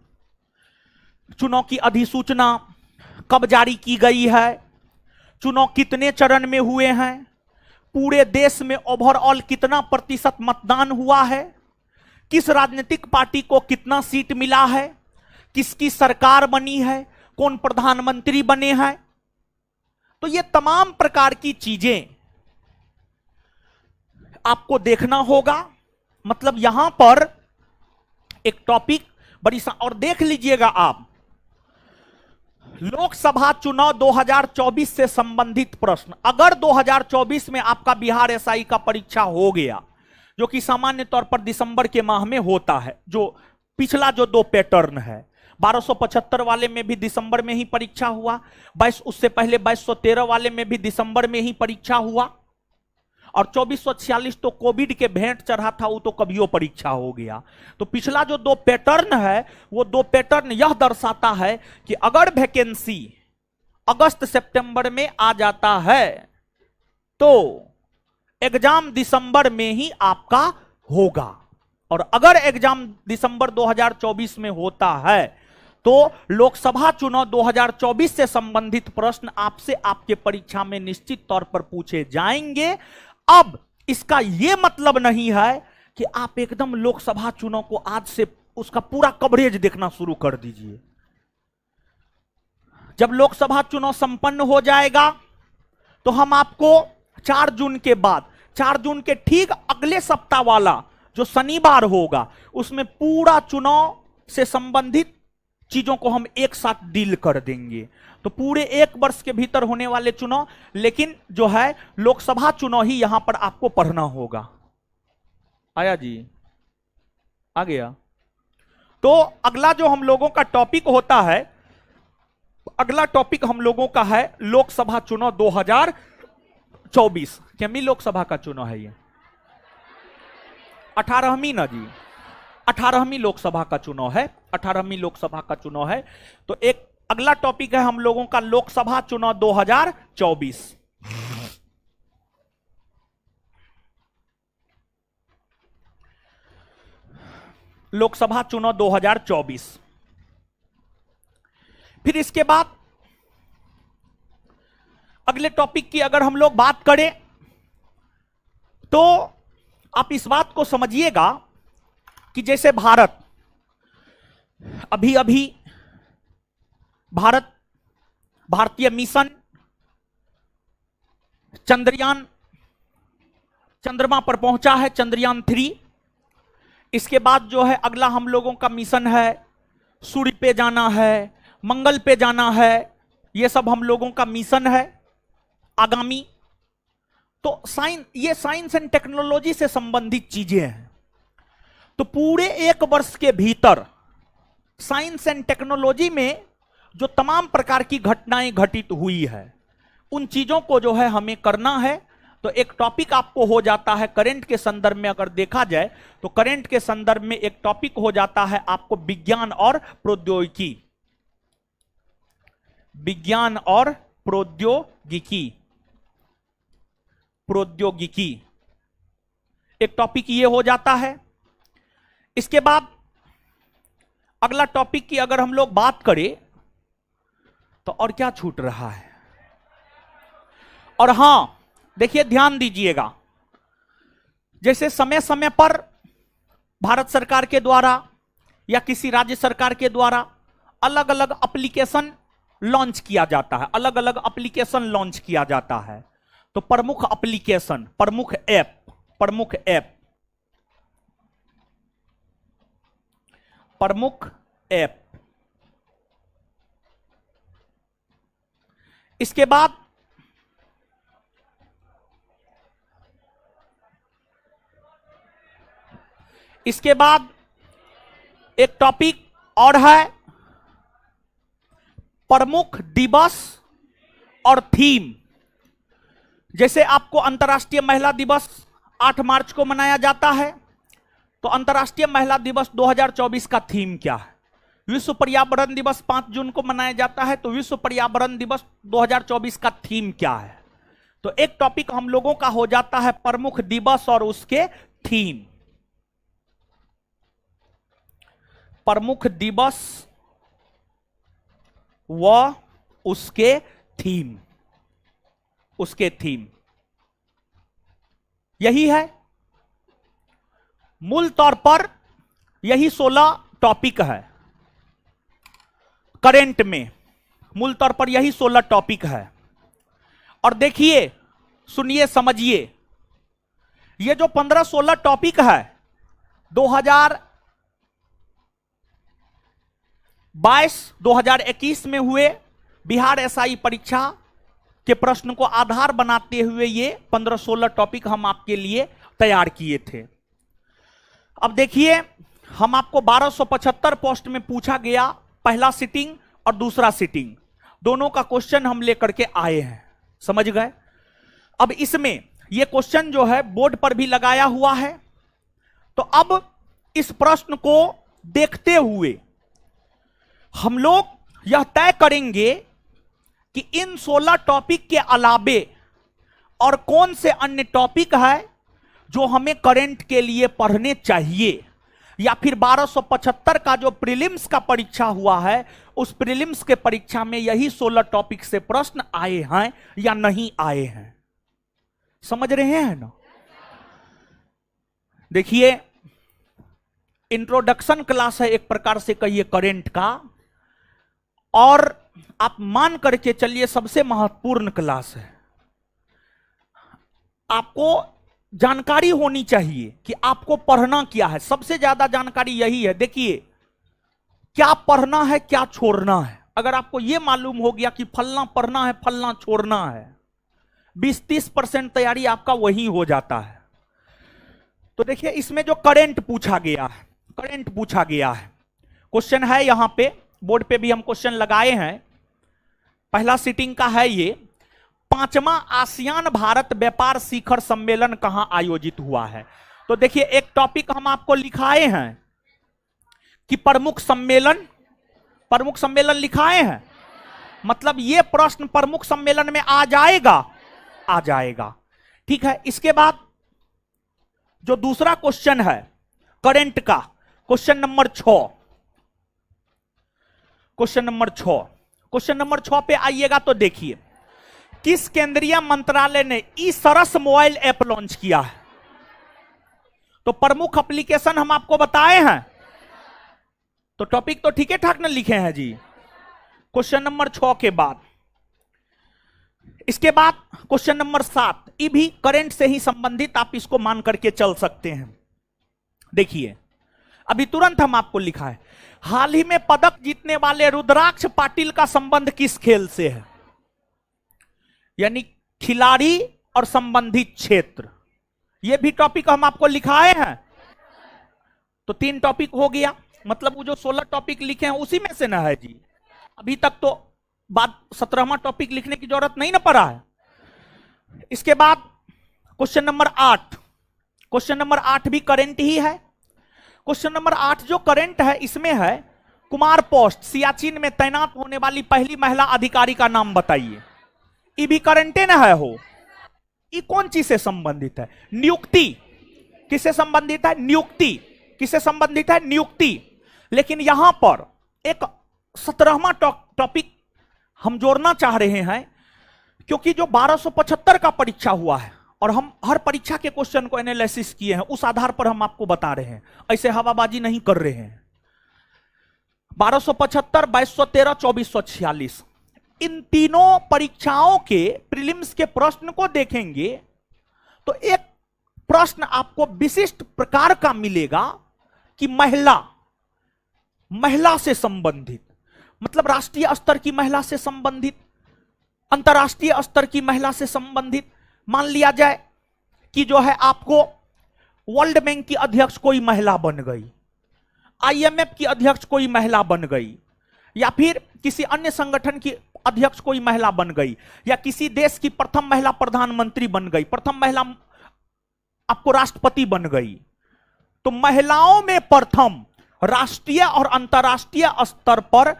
चुनाव की अधिसूचना कब जारी की गई है, चुनाव कितने चरण में हुए हैं, पूरे देश में ओवरऑल कितना प्रतिशत मतदान हुआ है, किस राजनीतिक पार्टी को कितना सीट मिला है, किसकी सरकार बनी है, कौन प्रधानमंत्री बने हैं। तो ये तमाम प्रकार की चीजें आपको देखना होगा। मतलब यहां पर एक टॉपिक बड़ी और देख लीजिएगा आप, लोकसभा चुनाव 2024 से संबंधित प्रश्न। अगर 2024 में आपका बिहार एसआई का परीक्षा हो गया, जो कि सामान्य तौर पर दिसंबर के माह में होता है, जो पिछला जो 2 पैटर्न है, 1275 वाले में भी दिसंबर में ही परीक्षा हुआ, 22 उससे पहले 2213 वाले में भी दिसंबर में ही परीक्षा हुआ, और 2446 तो कोविड के भेंट चढ़ा था, वो तो कभियो परीक्षा हो गया। तो पिछला जो दो पैटर्न है, वो दो पैटर्न यह दर्शाता है कि अगर वैकेंसी अगस्त सितंबर में आ जाता है तो एग्जाम दिसंबर में ही आपका होगा, और अगर एग्जाम दिसंबर 2024 में होता है तो लोकसभा चुनाव 2024 से संबंधित प्रश्न आपसे आपके परीक्षा में निश्चित तौर पर पूछे जाएंगे। अब इसका यह मतलब नहीं है कि आप एकदम लोकसभा चुनाव को आज से उसका पूरा कवरेज देखना शुरू कर दीजिए। जब लोकसभा चुनाव संपन्न हो जाएगा तो हम आपको 4 जून के बाद, 4 जून के ठीक अगले सप्ताह वाला जो शनिवार होगा, उसमें पूरा चुनाव से संबंधित चीजों को हम एक साथ डील कर देंगे। तो पूरे 1 वर्ष के भीतर होने वाले चुनाव, लेकिन जो है लोकसभा चुनाव ही यहां पर आपको पढ़ना होगा। आया जी? आ गया? तो अगला जो हम लोगों का टॉपिक होता है, अगला टॉपिक हम लोगों का है लोकसभा चुनाव 2024। केमी लोकसभा का चुनाव है ये? 18वीं ना जी, 18वीं लोकसभा का चुनाव है, 18वीं लोकसभा का चुनाव है। तो एक अगला टॉपिक है हम लोगों का लोकसभा चुनाव 2024। लोकसभा चुनाव 2024। फिर इसके बाद अगले टॉपिक की अगर हम लोग बात करें तो आप इस बात को समझिएगा कि जैसे भारत अभी अभी भारतीय मिशन चंद्रयान, चंद्रमा पर पहुंचा है, चंद्रयान 3। इसके बाद जो है अगला हम लोगों का मिशन है, सूर्य पे जाना है, मंगल पे जाना है, ये सब हम लोगों का मिशन है आगामी। तो ये साइंस एंड टेक्नोलॉजी से संबंधित चीजें हैं। तो पूरे 1 वर्ष के भीतर साइंस एंड टेक्नोलॉजी में जो तमाम प्रकार की घटनाएं घटित हुई है, उन चीजों को जो है हमें करना है। तो एक टॉपिक आपको हो जाता है करंट के संदर्भ में, अगर देखा जाए तो करंट के संदर्भ में एक टॉपिक हो जाता है आपको विज्ञान और प्रौद्योगिकी। विज्ञान और प्रौद्योगिकी, प्रौद्योगिकी एक टॉपिक ये हो जाता है। इसके बाद अगला टॉपिक की अगर हम लोग बात करें तो और क्या छूट रहा है? और हां, देखिए ध्यान दीजिएगा, जैसे समय समय पर भारत सरकार के द्वारा या किसी राज्य सरकार के द्वारा अलग अलग एप्लीकेशन लॉन्च किया जाता है, अलग अलग एप्लीकेशन लॉन्च किया जाता है। तो प्रमुख एप्लीकेशन, प्रमुख ऐप, प्रमुख ऐप, प्रमुख ऐप। इसके बाद एक टॉपिक और है प्रमुख दिवस और थीम। जैसे आपको अंतर्राष्ट्रीय महिला दिवस 8 मार्च को मनाया जाता है, तो अंतर्राष्ट्रीय महिला दिवस 2024 का थीम क्या है? विश्व पर्यावरण दिवस 5 जून को मनाया जाता है, तो विश्व पर्यावरण दिवस 2024 का थीम क्या है? तो एक टॉपिक हम लोगों का हो जाता है प्रमुख दिवस और उसके थीम। प्रमुख दिवस व उसके थीम, उसके थीम यही है। मूल तौर पर यही 16 टॉपिक है करंट में, मूल तौर पर यही 16 टॉपिक है। और देखिए, सुनिए, समझिए, ये जो 15-16 टॉपिक है 2022-2021 में हुए बिहार एसआई परीक्षा के प्रश्न को आधार बनाते हुए ये 15-16 टॉपिक हम आपके लिए तैयार किए थे। अब देखिए, हम आपको 1275 पोस्ट में पूछा गया पहला सिटिंग और दूसरा सिटिंग दोनों का क्वेश्चन हम लेकर के आए हैं, समझ गए। अब इसमें यह क्वेश्चन जो है बोर्ड पर भी लगाया हुआ है, तो अब इस प्रश्न को देखते हुए हम लोग यह तय करेंगे कि इन 16 टॉपिक के अलावे और कौन से अन्य टॉपिक है जो हमें करंट के लिए पढ़ने चाहिए, या फिर 1275 का जो प्रीलिम्स का परीक्षा हुआ है उस प्रीलिम्स के परीक्षा में यही 16 टॉपिक से प्रश्न आए हैं या नहीं आए हैं। समझ रहे हैं ना। देखिए, इंट्रोडक्शन क्लास है एक प्रकार से कहिए करंट का, और आप मान करके चलिए सबसे महत्वपूर्ण क्लास है। आपको जानकारी होनी चाहिए कि आपको पढ़ना क्या है, सबसे ज्यादा जानकारी यही है। देखिए, क्या पढ़ना है क्या छोड़ना है, अगर आपको यह मालूम हो गया कि फलना पढ़ना है फलना छोड़ना है, 20-30% तैयारी आपका वही हो जाता है। तो देखिए, इसमें जो करंट पूछा गया है, करंट पूछा गया है, क्वेश्चन है यहां पे बोर्ड पे भी हम क्वेश्चन लगाए हैं। पहला सीटिंग का है ये, 5वां आसियान भारत व्यापार शिखर सम्मेलन कहां आयोजित हुआ है। तो देखिए, एक टॉपिक हम आपको लिखाए हैं कि प्रमुख सम्मेलन, प्रमुख सम्मेलन लिखाए हैं, मतलब यह प्रश्न प्रमुख सम्मेलन में आ जाएगा, आ जाएगा। ठीक है। इसके बाद जो दूसरा क्वेश्चन है करंट का, question number 6, question number 6, question number 6 पे आइएगा तो देखिए, किस केंद्रीय मंत्रालय ने ई सरस मोबाइल ऐप लॉन्च किया है। तो प्रमुख एप्लीकेशन हम आपको बताए हैं, तो टॉपिक तो ठीक है ठाक ना लिखे हैं जी। क्वेश्चन नंबर 6 के बाद, इसके बाद क्वेश्चन नंबर 7, ये भी करंट से ही संबंधित, आप इसको मान करके चल सकते हैं। देखिए, अभी तुरंत हम आपको लिखा है, हाल ही में पदक जीतने वाले रुद्राक्ष पाटिल का संबंध किस खेल से है, यानी खिलाड़ी और संबंधित क्षेत्र। यह भी टॉपिक हम आपको लिखाए हैं। तो 3 टॉपिक हो गया, मतलब वो जो 16 टॉपिक लिखे हैं उसी में से ना है जी। अभी तक तो बाद 17वां टॉपिक लिखने की जरूरत नहीं ना पड़ा है। इसके बाद क्वेश्चन नंबर 8, क्वेश्चन नंबर 8 भी करंट ही है। क्वेश्चन नंबर 8 जो करंट है इसमें है, कुमार पोस्ट सियाचिन में तैनात होने वाली पहली महिला अधिकारी का नाम बताइए। ये भी करंटे ना है हो। ये कौन चीज से संबंधित है? नियुक्ति। किससे संबंधित है? नियुक्ति। किससे संबंधित है? नियुक्ति। लेकिन यहां पर एक 17वां टॉपिक हम जोड़ना चाह रहे हैं, क्योंकि जो 1275 का परीक्षा हुआ है और हम हर परीक्षा के क्वेश्चन को एनालिसिस किए हैं, उस आधार पर हम आपको बता रहे हैं, ऐसे हवाबाजी नहीं कर रहे हैं। 1275, 2213, 2446, इन तीनों परीक्षाओं के प्रीलिम्स के प्रश्न को देखेंगे तो एक प्रश्न आपको विशिष्ट प्रकार का मिलेगा कि महिला से संबंधित, मतलब राष्ट्रीय स्तर की महिला से संबंधित, अंतरराष्ट्रीय स्तर की महिला से संबंधित। मान लिया जाए कि जो है आपको वर्ल्ड बैंक की अध्यक्ष कोई महिला बन गई, IMF की अध्यक्ष कोई महिला बन गई, या फिर किसी अन्य संगठन की अध्यक्ष कोई महिला बन गई, या किसी देश की प्रथम महिला प्रधानमंत्री बन गई, प्रथम महिला आपको राष्ट्रपति बन गई। तो महिलाओं में प्रथम, राष्ट्रीय और अंतरराष्ट्रीय स्तर पर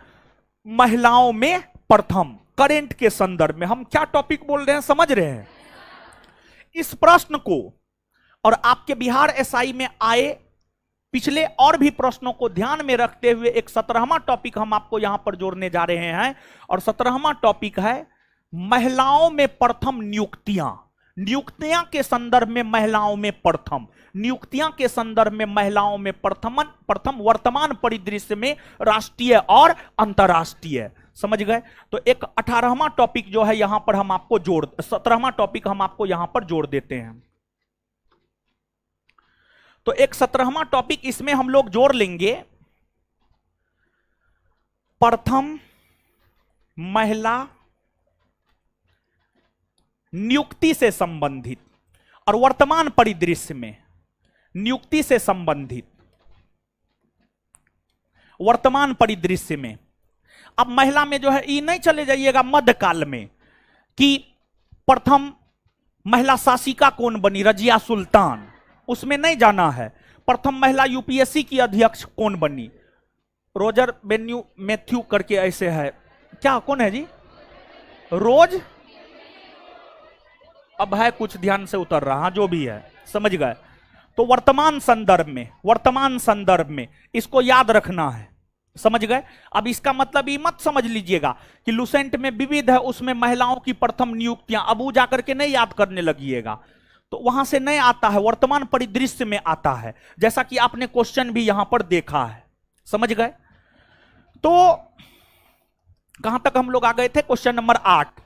महिलाओं में प्रथम, करंट के संदर्भ में हम क्या टॉपिक बोल रहे हैं, समझ रहे हैं? इस प्रश्न को और आपके बिहार SI में आए पिछले और भी प्रश्नों को ध्यान में रखते हुए एक 17वां टॉपिक हम आपको यहां पर जोड़ने जा रहे हैं, और 17वां टॉपिक है महिलाओं में प्रथम नियुक्तियां। नियुक्तियां के संदर्भ में महिलाओं में प्रथम, नियुक्तियां के संदर्भ में महिलाओं में प्रथम वर्तमान परिदृश्य में राष्ट्रीय और अंतरराष्ट्रीय। समझ गए? तो एक 18वां टॉपिक जो है यहां पर हम आपको 17वां टॉपिक हम आपको यहां पर जोड़ देते हैं। तो एक 17वां टॉपिक इसमें हम लोग जोड़ लेंगे, प्रथम महिला नियुक्ति से संबंधित और वर्तमान परिदृश्य में नियुक्ति से संबंधित, वर्तमान परिदृश्य में अब महिला में जो है ये नहीं चले जाइएगा मध्यकाल में कि प्रथम महिला शासिका कौन बनी, रजिया सुल्तान, उसमें नहीं जाना है। प्रथम महिला यूपीएससी की अध्यक्ष कौन बनी, रोजर बेन्यू मैथ्यू करके ऐसे है, क्या कौन है जी, रोज, अब है कुछ ध्यान से उतर रहा, जो भी है समझ गए। तो वर्तमान संदर्भ में इसको याद रखना है, समझ गए। अब इसका मतलब ये मत समझ लीजिएगा कि लुसेंट में विविध है, उसमें महिलाओं की प्रथम नियुक्तियां, अब वो जाकर के नहीं याद करने लगिएगा, तो वहां से नहीं आता है, वर्तमान परिदृश्य में आता है, जैसा कि आपने क्वेश्चन भी यहां पर देखा है, समझ गए। तो कहां तक हम लोग आ गए थे, क्वेश्चन नंबर 8।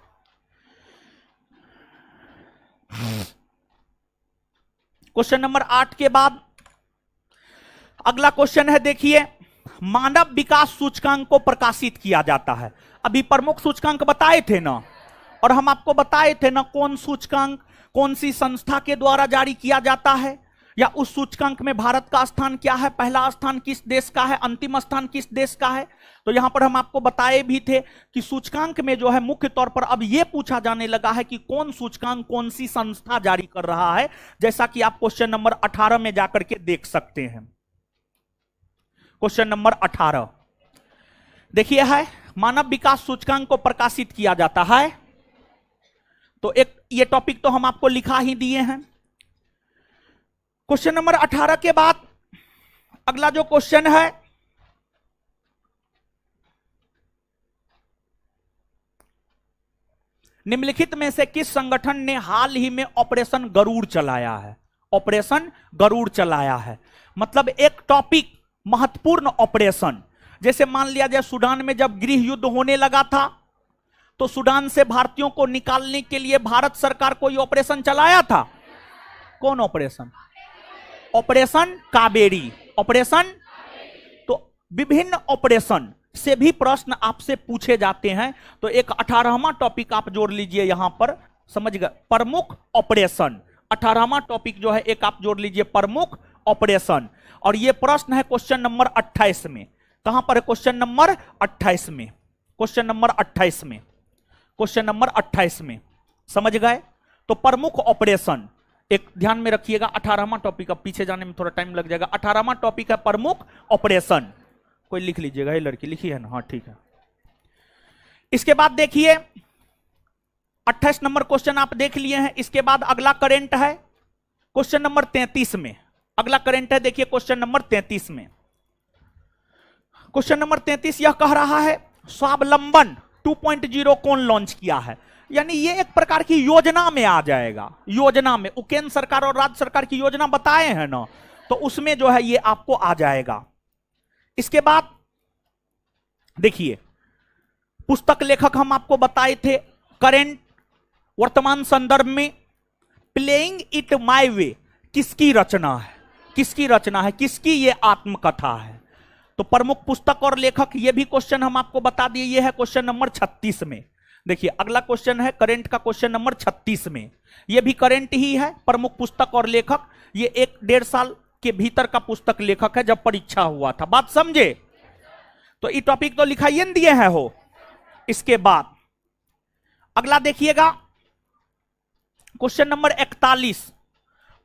क्वेश्चन नंबर 8 के बाद अगला क्वेश्चन है, देखिए, मानव विकास सूचकांक को प्रकाशित किया जाता है। अभी प्रमुख सूचकांक बताए थे ना, और हम आपको बताए थे ना कौन सूचकांक कौन सी संस्था के द्वारा जारी किया जाता है, या उस सूचकांक में भारत का स्थान क्या है, पहला स्थान किस देश का है, अंतिम स्थान किस देश का है। तो यहां पर हम आपको बताए भी थे कि सूचकांक में जो है मुख्य तौर पर अब यह पूछा जाने लगा है कि कौन सूचकांक कौन सी संस्था जारी कर रहा है, जैसा कि आप क्वेश्चन नंबर 18 में जाकर के देख सकते हैं। क्वेश्चन नंबर 18 देखिए है, मानव विकास सूचकांक को प्रकाशित किया जाता है। तो एक ये टॉपिक तो हम आपको लिखा ही दिए हैं। क्वेश्चन नंबर 18 के बाद अगला जो क्वेश्चन है, निम्नलिखित में से किस संगठन ने हाल ही में ऑपरेशन गरुड़ चलाया है, ऑपरेशन गरुड़ चलाया है। मतलब एक टॉपिक महत्वपूर्ण ऑपरेशन, जैसे मान लिया जाए सूडान में जब गृह युद्ध होने लगा था, तो सूडान से भारतीयों को निकालने के लिए भारत सरकार कोई ऑपरेशन चलाया था। कौन ऑपरेशन, ऑपरेशन कावेरी, ऑपरेशन। तो विभिन्न ऑपरेशन से भी प्रश्न आपसे पूछे जाते हैं। तो एक 18वां टॉपिक आप जोड़ लीजिए यहां पर, समझ गए, प्रमुख ऑपरेशन। 18वां टॉपिक जो है एक आप जोड़ लीजिए, प्रमुख ऑपरेशन। और ये प्रश्न है क्वेश्चन नंबर 28 में। कहां पर है, क्वेश्चन नंबर 28 में, क्वेश्चन नंबर 28 में, क्वेश्चन नंबर 28 में, समझ गए। तो प्रमुख ऑपरेशन एक ध्यान में रखिएगा। 18वां टॉपिक, अब पीछे जाने में थोड़ा टाइम लग जाएगा। 18वां टॉपिक है प्रमुख ऑपरेशन। कोई लिख लीजिएगा, ये लड़की लिखी है ना, हाँ ठीक है। इसके बाद देखिए 28 नंबर क्वेश्चन आप देख लिए हैं। इसके बाद अगला करंट है क्वेश्चन नंबर 33 में। अगला करंट है, देखिए क्वेश्चन नंबर 33 में। क्वेश्चन नंबर 33 यह कह रहा है, स्वावलंबन 2.0 कौन लॉन्च किया है। यानी ये एक प्रकार की योजना में आ जाएगा, योजना में। केंद्र सरकार और राज्य सरकार की योजना बताए हैं ना, तो उसमें जो है ये आपको आ जाएगा। इसके बाद देखिए, पुस्तक लेखक हम आपको बताए थे, करंट वर्तमान संदर्भ में, प्लेइंग इट माय वे किसकी रचना है, किसकी रचना है, किसकी ये आत्मकथा है। तो प्रमुख पुस्तक और लेखक, ये भी क्वेश्चन हम आपको बता दिए, ये है क्वेश्चन नंबर 36 में। देखिए अगला क्वेश्चन है करंट का क्वेश्चन नंबर 36 में, ये भी करंट ही है, प्रमुख पुस्तक और लेखक। ये 1-1.5 साल के भीतर का पुस्तक लेखक है, जब परीक्षा हुआ था, बात समझे। तो ये टॉपिक तो लिखाइए दिए हैं हो। इसके बाद अगला देखिएगा क्वेश्चन नंबर 41,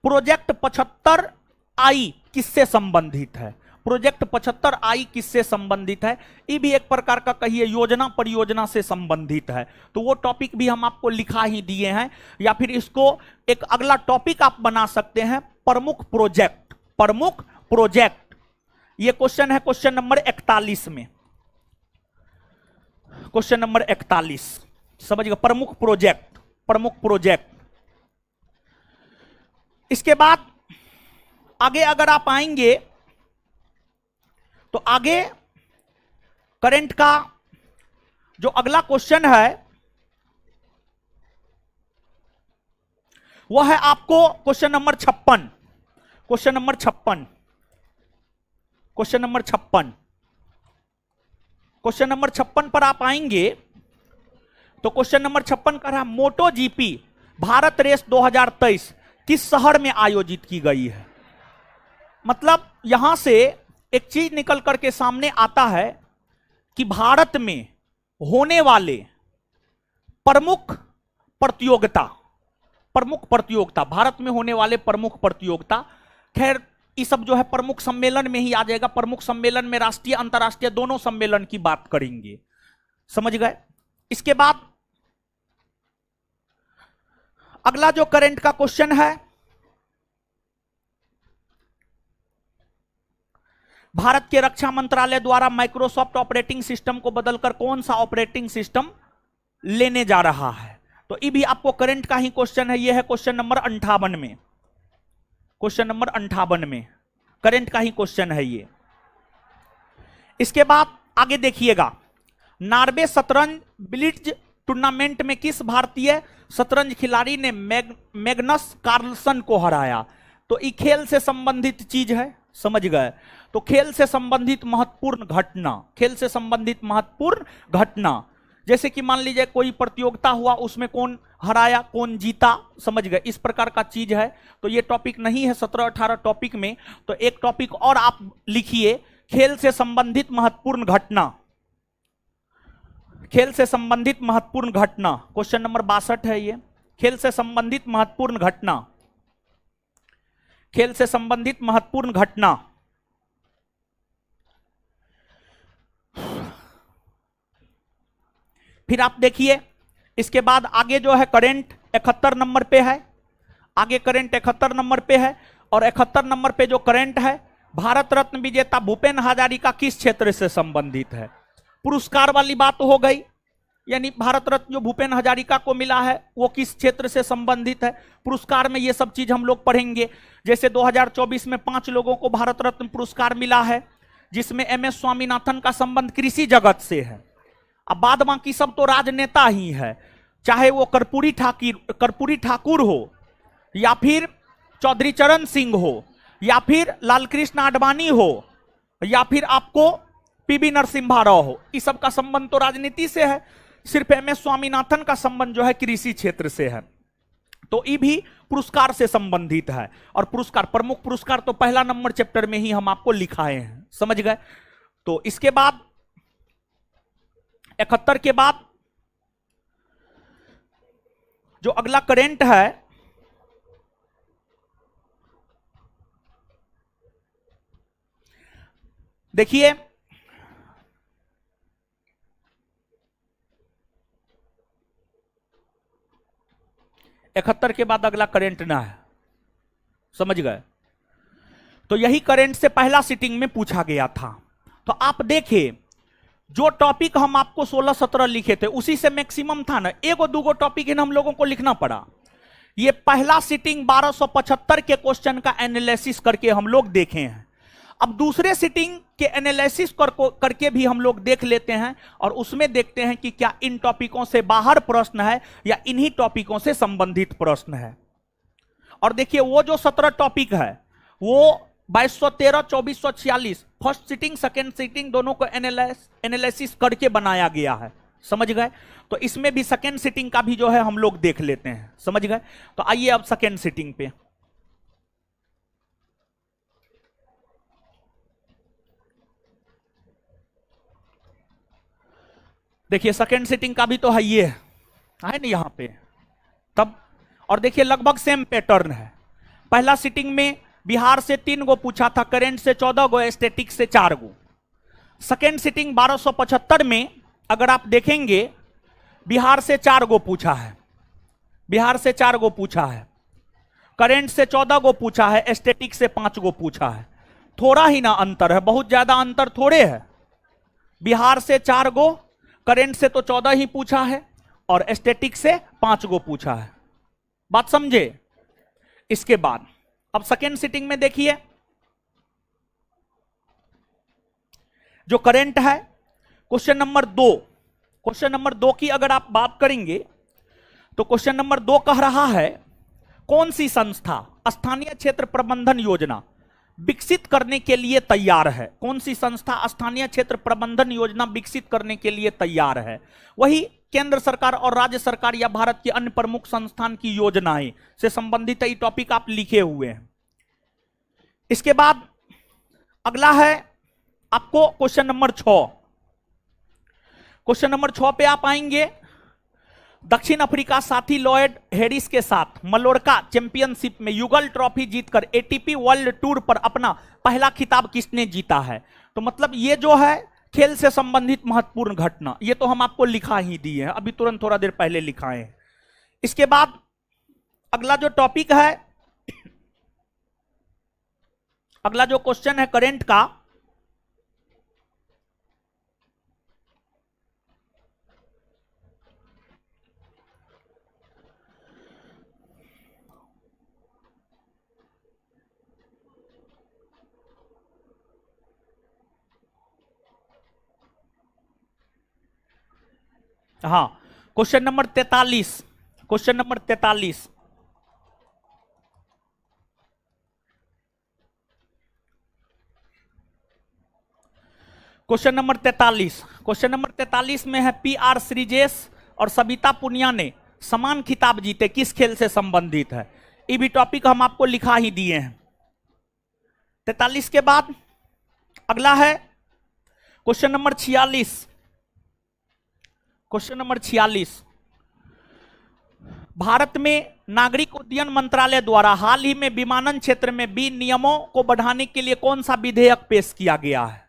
प्रोजेक्ट 75I किससे संबंधित है। प्रोजेक्ट 75I किससे संबंधित है, ये भी एक प्रकार का कहिए योजना परियोजना से संबंधित है। तो वो टॉपिक भी हम आपको लिखा ही दिए हैं, या फिर इसको एक अगला टॉपिक आप बना सकते हैं, प्रमुख प्रोजेक्ट, प्रमुख प्रोजेक्ट। ये क्वेश्चन है क्वेश्चन नंबर 41 में, क्वेश्चन नंबर 41, समझिएगा, प्रमुख प्रोजेक्ट, प्रमुख प्रोजेक्ट। इसके बाद आगे अगर आप आएंगे तो आगे करंट का जो अगला क्वेश्चन है वह है आपको question number 56, question number 56, question number 56। Question number 56 पर आप आएंगे तो क्वेश्चन नंबर 56 कर रहा है, मोटो जीपी भारत रेस 2023 किस शहर में आयोजित की गई है। मतलब यहां से एक चीज निकल करके सामने आता है कि भारत में होने वाले प्रमुख प्रतियोगिता भारत में होने वाले प्रमुख प्रतियोगिता, खैर ये सब जो है प्रमुख सम्मेलन में ही आ जाएगा। प्रमुख सम्मेलन में राष्ट्रीय अंतरराष्ट्रीय दोनों सम्मेलन की बात करेंगे, समझ गए। इसके बाद अगला जो करंट का क्वेश्चन है, भारत के रक्षा मंत्रालय द्वारा माइक्रोसॉफ्ट ऑपरेटिंग सिस्टम को बदलकर कौन सा ऑपरेटिंग सिस्टम लेने जा रहा है। तो ये भी आपको करंट का ही क्वेश्चन है। यह है क्वेश्चन नंबर 58 में, क्वेश्चन नंबर 58 में करंट का ही क्वेश्चन है ये। इसके बाद आगे देखिएगा, नॉर्वे शतरंज ब्लिट्ज टूर्नामेंट में किस भारतीय शतरंज खिलाड़ी ने मैग्नस कार्लसन को हराया। तो ये खेल से संबंधित चीज है, समझ गए। तो खेल से संबंधित महत्वपूर्ण घटना, खेल से संबंधित महत्वपूर्ण घटना, जैसे कि मान लीजिए कोई प्रतियोगिता हुआ, उसमें कौन हराया कौन जीता, समझ गए, इस प्रकार का चीज है। तो ये टॉपिक नहीं है 17-18 टॉपिक में, तो एक टॉपिक और आप लिखिए, खेल से संबंधित महत्वपूर्ण घटना, खेल से संबंधित महत्वपूर्ण घटना, क्वेश्चन नंबर 62 है ये। खेल से संबंधित महत्वपूर्ण घटना, खेल से संबंधित महत्वपूर्ण घटना। फिर आप देखिए, इसके बाद आगे जो है करंट 71 नंबर पे है, आगे करंट 71 नंबर पे है। और 71 नंबर पे जो करंट है, भारत रत्न विजेता भूपेन हजारिका किस क्षेत्र से संबंधित है। पुरस्कार वाली बात हो गई, यानी भारत रत्न जो भूपेन हजारिका को मिला है वो किस क्षेत्र से संबंधित है। पुरस्कार में ये सब चीज हम लोग पढ़ेंगे। जैसे 2024 में 5 लोगों को भारत रत्न पुरस्कार मिला है, जिसमें MS स्वामीनाथन का संबंध कृषि जगत से है। अब बाद बाकी सब तो राजनेता ही है, चाहे वो कर्पूरी ठाकुर हो, या फिर चौधरी चरण सिंह हो, या फिर लालकृष्ण आडवाणी हो, या फिर आपको PV नरसिम्हा राव हो। इस सब का संबंध तो राजनीति से है। सिर्फ MS स्वामीनाथन का संबंध जो है कृषि क्षेत्र से है। तो ये भी पुरस्कार से संबंधित है। और पुरस्कार, प्रमुख पुरस्कार तो पहला नंबर चैप्टर में ही हम आपको लिखाए हैं, समझ गए। तो इसके बाद 71 के बाद जो अगला करंट है, देखिए, इकहत्तर के बाद अगला करंट ना है, समझ गए। तो यही करंट से पहला सिटिंग में पूछा गया था। तो आप देखें, जो टॉपिक हम आपको 16-17 लिखे थे उसी से मैक्सिमम था ना, एगो दूगो टॉपिक इन हम लोगों को लिखना पड़ा। ये पहला सिटिंग 1275 के क्वेश्चन का एनालिसिस करके हम लोग देखे हैं। अब दूसरे सिटिंग के एनालिसिस करके भी हम लोग देख लेते हैं, और उसमें देखते हैं कि क्या इन टॉपिकों से बाहर प्रश्न है या इन्हीं टॉपिकों से संबंधित प्रश्न है। और देखिए, वो जो 17 टॉपिक है वो 2213, 2446 फर्स्ट सिटिंग सेकेंड सिटिंग दोनों को एनालिसिस करके बनाया गया है, समझ गए। तो इसमें भी सेकेंड सिटिंग का भी जो है हम लोग देख लेते हैं, समझ गए। तो आइए अब सेकेंड सिटिंग पे। देखिए, सेकेंड सिटिंग का भी तो है, ये है ना यहां पे तब। और देखिए, लगभग सेम पैटर्न है। पहला सिटिंग में बिहार से 3 गो पूछा था, करंट से 14 गो, स्टैटिक से 4 गो। सेकेंड सिटिंग 1275 में अगर आप देखेंगे, बिहार से 4 गो पूछा है, बिहार से 4 गो पूछा है, करंट से 14 गो पूछा है, स्टैटिक से 5 गो पूछा है। थोड़ा ही ना अंतर है, बहुत ज्यादा अंतर थोड़े है। बिहार से 4 गो, करंट से तो 14 ही पूछा है, और स्टैटिक से 5 गो पूछा है। बात समझे। इसके बाद अब सेकेंड सिटिंग में देखिए, जो करंट है क्वेश्चन नंबर 2, क्वेश्चन नंबर 2 की अगर आप बात करेंगे तो क्वेश्चन नंबर 2 कह रहा है, कौन सी संस्था स्थानीय क्षेत्र प्रबंधन योजना विकसित करने के लिए तैयार है। कौन सी संस्था स्थानीय क्षेत्र प्रबंधन योजना विकसित करने के लिए तैयार है। वही केंद्र सरकार और राज्य सरकार या भारत की अन्य प्रमुख संस्थान की योजनाएं से संबंधित ये टॉपिक आप लिखे हुए हैं। इसके बाद अगला है आपको क्वेश्चन नंबर 6। क्वेश्चन नंबर 6 पे आप आएंगे। दक्षिण अफ्रीका साथी लॉयड हैरिस के साथ मलोरका चैंपियनशिप में युगल ट्रॉफी जीतकर एटीपी वर्ल्ड टूर पर अपना पहला खिताब किसने जीता है? तो मतलब ये जो है खेल से संबंधित महत्वपूर्ण घटना, ये तो हम आपको लिखा ही दिए हैं, अभी तुरंत थोड़ा देर पहले लिखाए हैं। इसके बाद अगला जो टॉपिक है, अगला जो क्वेश्चन है करंट का, हाँ question number 43, question number 43, question number 43, question number 43 में है पी आर श्रीजेश और सविता पुनिया ने समान खिताब जीते, किस खेल से संबंधित है? ये भी टॉपिक हम आपको लिखा ही दिए हैं। 43 के बाद अगला है question number 46, question number 46, Bharat में नागरिक उड्डयन मंत्रालय द्वारा हाल ही में विमानन क्षेत्र में विनियमों को बढ़ाने के लिए कौन सा विधेयक पेश किया गया है?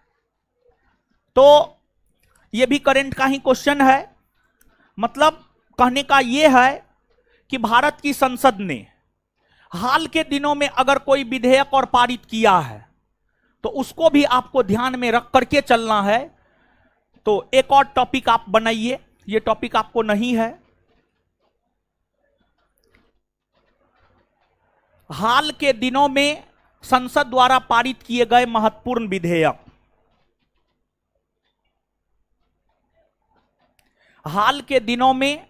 तो यह भी करंट का ही क्वेश्चन है। मतलब कहने का यह है कि भारत की संसद ने हाल के दिनों में अगर कोई विधेयक और पारित किया है तो उसको भी आपको ध्यान में रख करके चलना है। तो एक और टॉपिक आप बनाइए, ये टॉपिक आपको नहीं है। हाल के दिनों में संसद द्वारा पारित किए गए महत्वपूर्ण विधेयक, हाल के दिनों में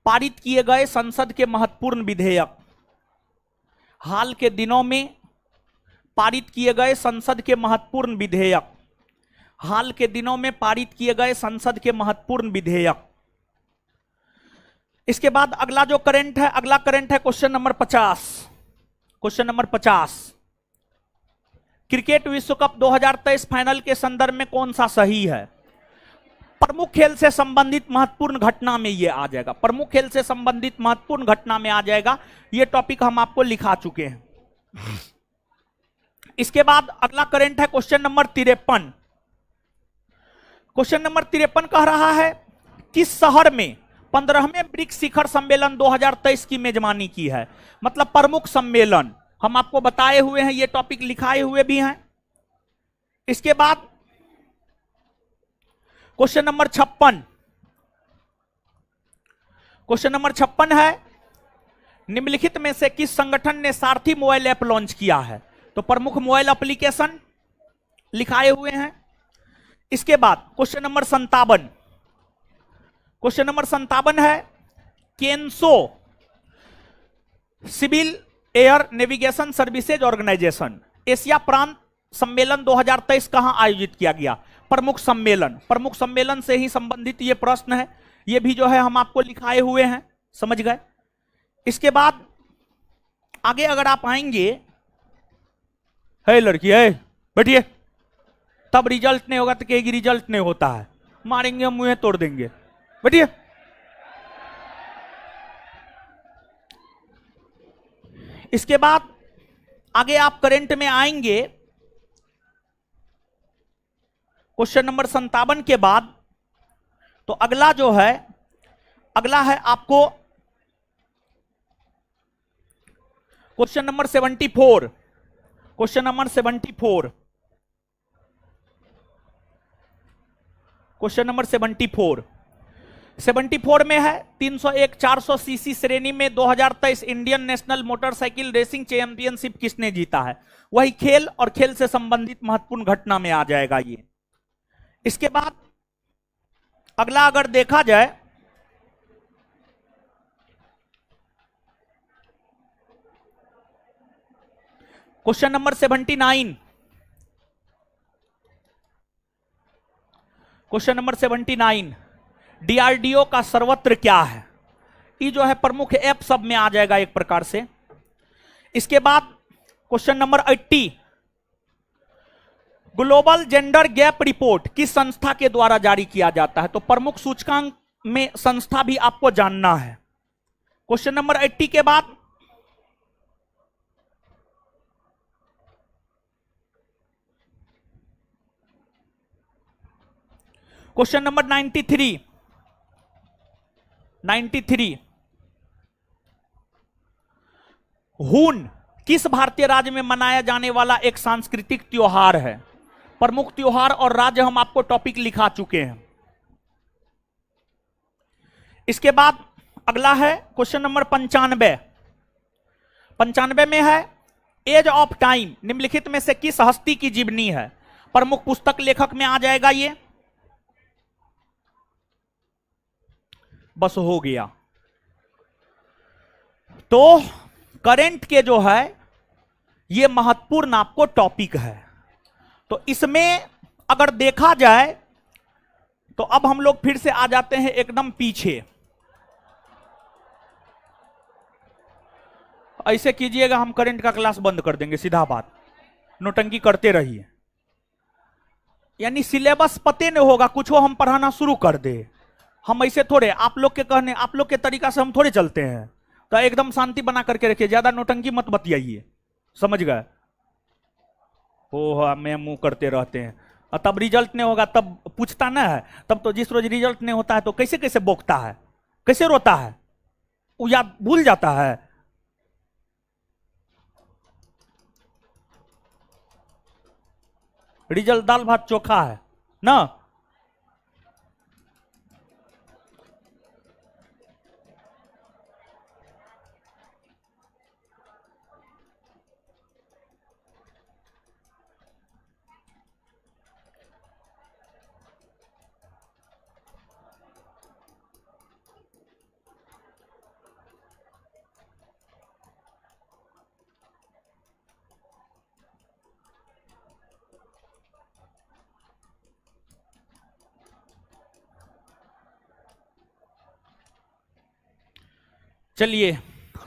पारित किए गए संसद के महत्वपूर्ण विधेयक, हाल के दिनों में पारित किए गए संसद के महत्वपूर्ण विधेयक, हाल के दिनों में पारित किए गए संसद के महत्वपूर्ण विधेयक। इसके बाद अगला जो करंट है, अगला करंट है question number 50, question number 50, cricket विश्व कप 2023 फाइनल के संदर्भ में कौन सा सही है? प्रमुख खेल से संबंधित महत्वपूर्ण घटना में यह आ जाएगा, प्रमुख खेल से संबंधित महत्वपूर्ण घटना में आ जाएगा। यह टॉपिक हम आपको लिखा चुके हैं। इसके बाद अगला करंट है क्वेश्चन नंबर 53, क्वेश्चन नंबर 53 कह रहा है किस शहर में 15वें ब्रिक्स शिखर सम्मेलन 2023 की मेजबानी की है? मतलब प्रमुख सम्मेलन हम आपको बताए हुए हैं, ये टॉपिक लिखाए हुए भी हैं। इसके बाद क्वेश्चन नंबर 56, क्वेश्चन नंबर 56 है निम्नलिखित में से किस संगठन ने सारथी मोबाइल ऐप लॉन्च किया है? तो प्रमुख मोबाइल एप्लीकेशन लिखाए हुए हैं। इसके बाद क्वेश्चन नंबर 57, क्वेश्चन नंबर 57 है CANSO Civil Air Navigation Services Organisation Asia प्रांत सम्मेलन 2023 कहां आयोजित किया गया? प्रमुख सम्मेलन, प्रमुख सम्मेलन से ही संबंधित ये प्रश्न है, ये भी जो है हम आपको लिखाए हुए हैं, समझ गए। इसके बाद आगे अगर आप आएंगे, है लड़की है बैठिए, तब रिजल्ट नहीं होगा तो कहेगी रिजल्ट नहीं होता है, मारेंगे हम मुंह तोड़ देंगे, बैठिए। इसके बाद आगे आप करंट में आएंगे, क्वेश्चन नंबर 57 के बाद तो अगला जो है, अगला है आपको question number 74, question number 74, question number 74, 74 में है 301 400 सीसी श्रेणी में 2023 Indian national motorcycle racing championship किसने जीता है? वही खेल और खेल से संबंधित महत्वपूर्ण घटना में आ जाएगा ये। इसके बाद अगला अगर देखा जाए, question number 79, question number 79, DRDO का सर्वत्र क्या है? ये जो है प्रमुख ऐप सब में आ जाएगा एक प्रकार से। इसके बाद question number 80, global gender gap report किस संस्था के द्वारा जारी किया जाता है? तो प्रमुख सूचकांक में संस्था भी आपको जानना है। क्वेश्चन नंबर 80 के बाद क्वेश्चन नंबर 93 हून किस भारतीय राज्य में मनाया जाने वाला एक सांस्कृतिक त्योहार है? प्रमुख त्योहार और राज्य हम आपको टॉपिक लिखा चुके हैं। इसके बाद अगला है क्वेश्चन नंबर 95 में है एज ऑफ टाइम निम्नलिखित में से किस हस्ती की जीवनी है? प्रमुख पुस्तक लेखक में आ जाएगा ये। बस हो गया। तो करंट के जो है ये महत्वपूर्ण आपको टॉपिक है। तो इसमें अगर देखा जाए तो अब हम लोग फिर से आ जाते हैं एकदम पीछे। ऐसे कीजिएगा हम करंट का क्लास बंद कर देंगे, सीधा बात, नोटंकी करते रहिए। यानी सिलेबस पते नहीं होगा, कुछ हो हम पढ़ाना शुरू कर दे। हम ऐसे थोड़े, आप लोग के कहने, आप लोग के तरीका से हम थोड़े चलते हैं। तो एकदम शांति बना करके रखिए, ज्यादा नोटंकी मत बतियाइए, समझ गए? हो मैं मुंह करते रहते हैं और तब रिजल्ट नहीं होगा तब पूछता ना है। तब तो जिस रोज रिजल्ट नहीं होता है तो कैसे कैसे बोकता है, कैसे रोता है, वो याद भूल जाता है। रिजल्ट दाल भात चोखा है ना। चलिए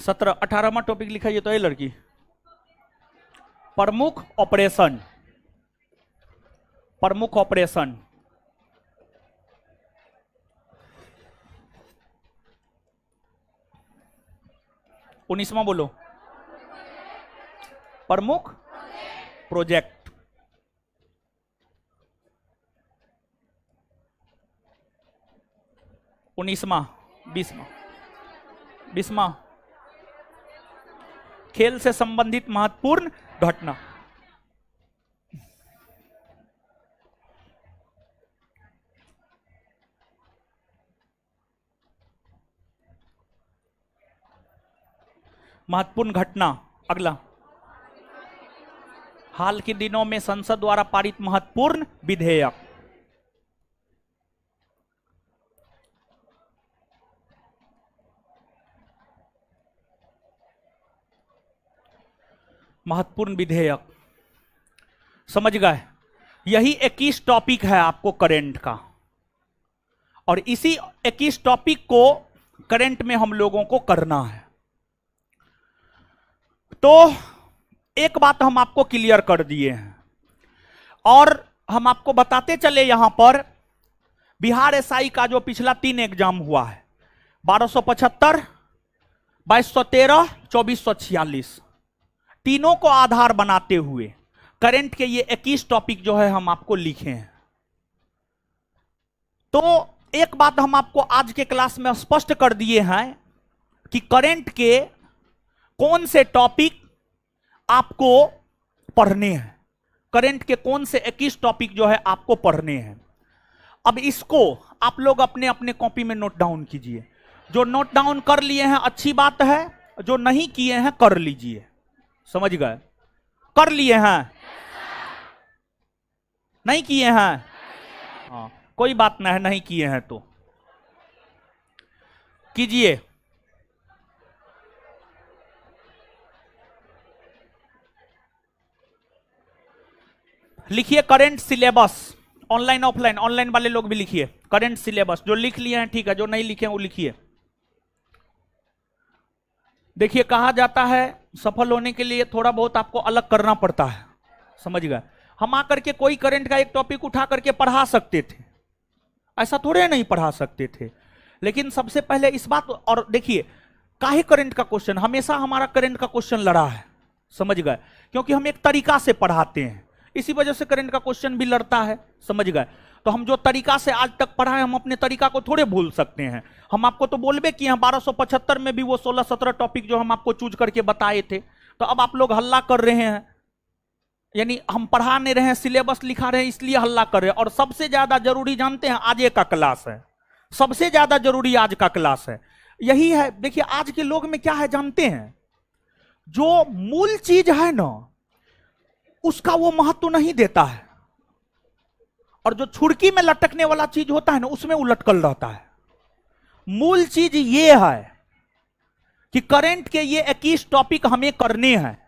18वां टॉपिक लिखाइए तो ये लड़की, प्रमुख ऑपरेशन। प्रमुख ऑपरेशन 19वां बोलो, प्रमुख प्रोजेक्ट। 19वां 20वां खेल से संबंधित महत्वपूर्ण घटना। महत्वपूर्ण घटना अगला, हाल के दिनों में संसद द्वारा पारित महत्वपूर्ण विधेयक। महत्वपूर्ण विधेयक, समझ गए? यही 21 टॉपिक है आपको करंट का, और इसी 21 टॉपिक को करंट में हम लोगों को करना है। तो एक बात हम आपको क्लियर कर दिए हैं, और हम आपको बताते चले यहां पर बिहार एसआई का जो पिछला 3 एग्जाम हुआ है, 1275, 2213, 2446, तीनों को आधार बनाते हुए करंट के ये 21 टॉपिक जो है हम आपको लिखे हैं। तो एक बात हम आपको आज के क्लास में स्पष्ट कर दिए हैं कि करंट के कौन से टॉपिक आपको पढ़ने हैं, करंट के कौन से 21 टॉपिक जो है आपको पढ़ने हैं। अब इसको आप लोग अपने अपने कॉपी में नोट डाउन कीजिए। जो नोट डाउन कर लिए हैं अच्छी बात है, जो नहीं किए हैं कर लीजिए, समझ गए? कर लिए हैं? नहीं किए हैं? हाँ, कोई बात नहीं, नहीं किए हैं तो कीजिए। लिखिए current syllabus, online offline, online वाले लोग भी लिखिए करंट सिलेबस। जो लिख लिए हैं ठीक है, जो नहीं लिखे हैं वो लिखिए। देखिए कहा जाता है सफल होने के लिए थोड़ा बहुत आपको अलग करना पड़ता है, समझ गए? हम आकर के कोई करंट का एक टॉपिक उठा करके पढ़ा सकते थे, ऐसा थोड़े नहीं पढ़ा सकते थे। लेकिन सबसे पहले इस बात, और देखिए काहे करंट का क्वेश्चन, हमेशा हमारा करंट का क्वेश्चन लड़ा है, समझ गए, क्योंकि हम एक तरीका से पढ़ाते हैं, इसी वजह से करंट का क्वेश्चन भी लड़ता है, समझ गए। तो हम जो तरीका से आज तक पढ़ा है, हम अपने तरीका को थोड़े भूल सकते हैं। हम आपको तो बोलबे किए हैं 1275 में भी वो 16-17 टॉपिक जो हम आपको चूज करके बताए थे। तो अब आप लोग हल्ला कर रहे हैं, यानी हम पढ़ा नहीं रहे हैं, सिलेबस लिखा रहे हैं, इसलिए हल्ला कर रहे हैं। और सबसे ज्यादा जरूरी जानते हैं, आज का क्लास है, सबसे ज्यादा जरूरी आज का क्लास है, यही है। देखिए आज के लोग में क्या है जानते हैं, जो मूल चीज है ना उसका वो महत्व नहीं देता है, और जो छुड़की में लटकने वाला चीज होता है ना उसमें वो लटकल रहता है। मूल चीज ये है कि करंट के ये 21 टॉपिक हमें करने हैं,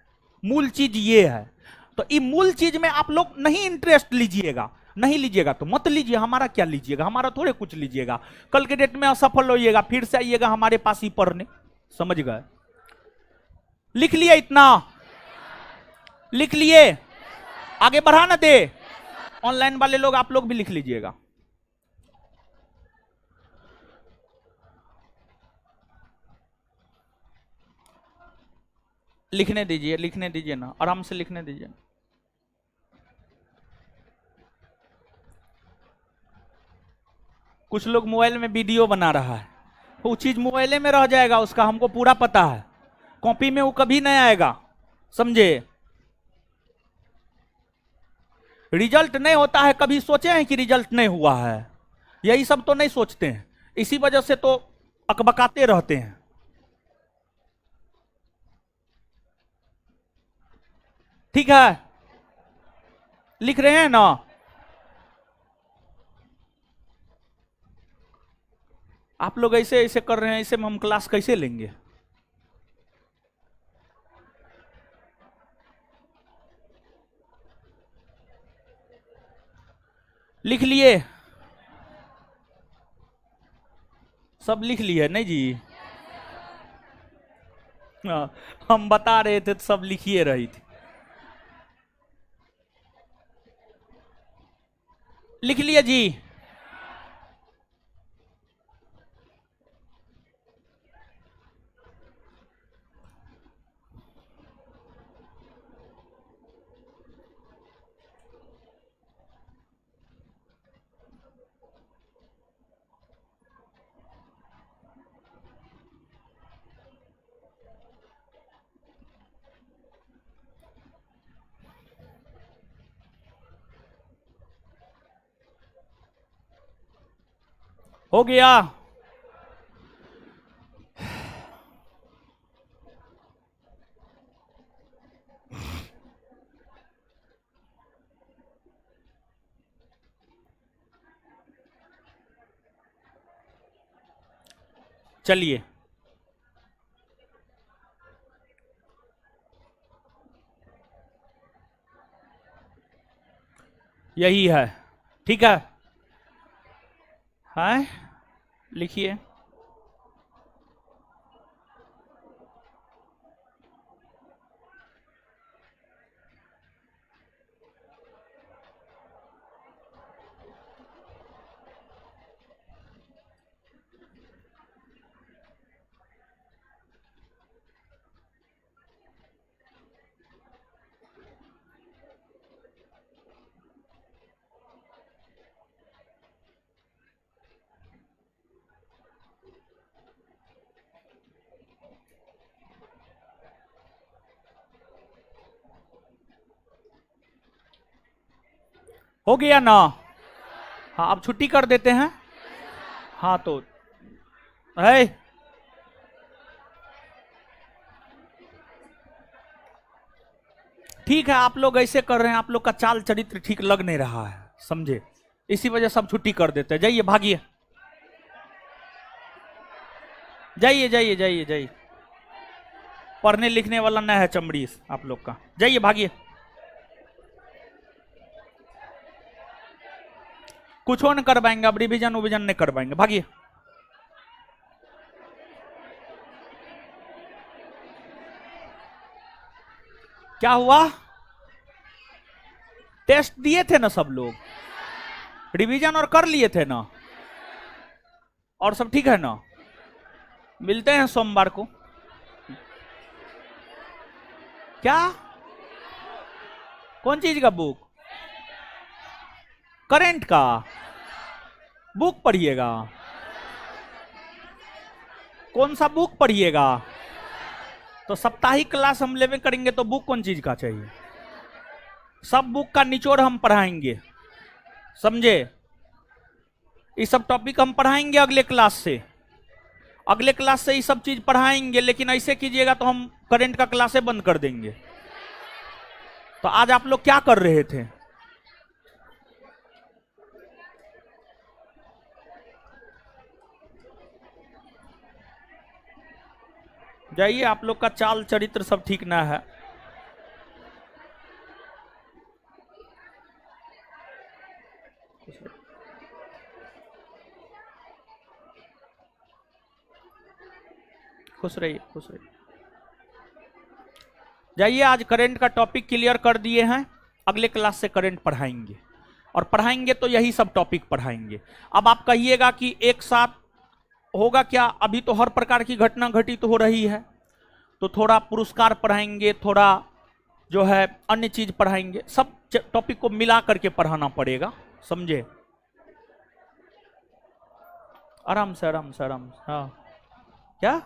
मूल चीज ये है। तो ये मूल चीज में आप लोग नहीं इंटरेस्ट लीजिएगा, नहीं लीजिएगा तो मत लीजिए, हमारा क्या लीजिएगा, हमारा थोड़े कुछ लीजिएगा। कल के डेट में असफल होइएगा, फिर से आइएगा हमारे पास ही पढ़ने, समझ गए। लिख लिए, इतना लिख लिए, आगे बढ़ा ना दे। ऑनलाइन वाले लोग आप लोग भी लिख लीजिएगा। लिखने दीजिए, लिखने दीजिए ना, आराम से लिखने दीजिए। कुछ लोग मोबाइल में वीडियो बना रहा है, वो चीज मोबाइल में रह जाएगा, उसका हमको पूरा पता है, कॉपी में वो कभी नहीं आएगा, समझे। रिजल्ट नहीं होता है, कभी सोचे हैं कि रिजल्ट नहीं हुआ है, यही सब तो नहीं सोचते हैं, इसी वजह से तो अकबकाते रहते हैं। ठीक है, लिख रहे हैं ना। आप लोग ऐसे ऐसे कर रहे हैं, ऐसे में हम क्लास कैसे लेंगे। लिख लिए, सब लिख लिए नहीं जी। हाँ, हम बता रहे थे तो सब लिखिए रही थी। लिख लिए जी। हो गया। चलिए, यही है, ठीक है। है, लिखिए। हो गया ना। हाँ, अब छुट्टी कर देते हैं। हाँ तो है, ठीक है, आप लोग ऐसे कर रहे हैं, आप लोग का चाल चरित्र ठीक लग नहीं रहा है, समझे, इसी वजह से सब छुट्टी कर देते हैं। जाइए, भागिए, जाइए जाइए जाइए जाइए, पढ़ने लिखने वाला न है चमड़ी आप लोग का, जाइए भागिए। कुछ और नहीं करवाएंगे, अब रिवीजन उविजन नहीं करवाएंगे, भागिए। क्या हुआ, टेस्ट दिए थे ना सब लोग, रिवीजन और कर लिए थे ना, और सब ठीक है ना? मिलते हैं सोमवार को। क्या? कौन चीज का बुक? करंट का बुक पढ़िएगा? कौन सा बुक पढ़िएगा? तो साप्ताहिक क्लास हम लेवे करेंगे तो बुक कौन चीज का चाहिए? सब बुक का निचोड़ हम पढ़ाएंगे, समझे? ये सब टॉपिक हम पढ़ाएंगे अगले क्लास से, अगले क्लास से ये सब चीज पढ़ाएंगे। लेकिन ऐसे कीजिएगा तो हम करंट का क्लासें बंद कर देंगे। तो आज आप लोग क्या कर रहे थे? जाइए, आप लोग का चाल चरित्र सब ठीक ना है। खुश रहिए, खुश रहिए। जाइए, आज करंट का टॉपिक क्लियर कर दिए हैं, अगले क्लास से करंट पढ़ाएंगे, और पढ़ाएंगे तो यही सब टॉपिक पढ़ाएंगे। अब आप कहिएगा कि एक साथ होगा क्या? अभी तो हर प्रकार की घटना घटित हो रही है, तो थोड़ा पुरस्कार पढ़ाएंगे, थोड़ा जो है अन्य चीज पढ़ाएंगे, सब टॉपिक को मिला करके पढ़ाना पड़ेगा, समझे? आराम से, आराम से, आराम से। हाँ, क्या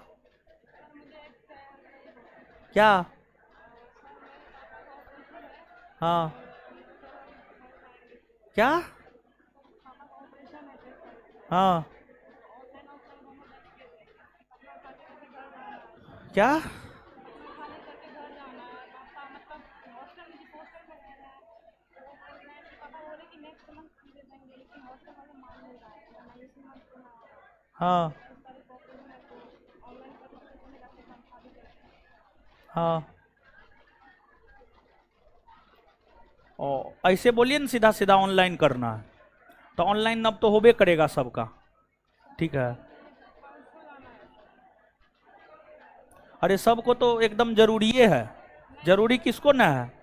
क्या? हाँ, क्या? हाँ, क्या? हाँ, हाँ। ओ, ऐसे बोलिए ना, सीधा सीधा ऑनलाइन करना है तो ऑनलाइन अब तो होबे करेगा सबका, ठीक है? अरे सबको तो एकदम जरूरी है, जरूरी किसको ना है?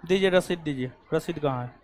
दीजिए रसीद, दीजिए रसीद, कहाँ है?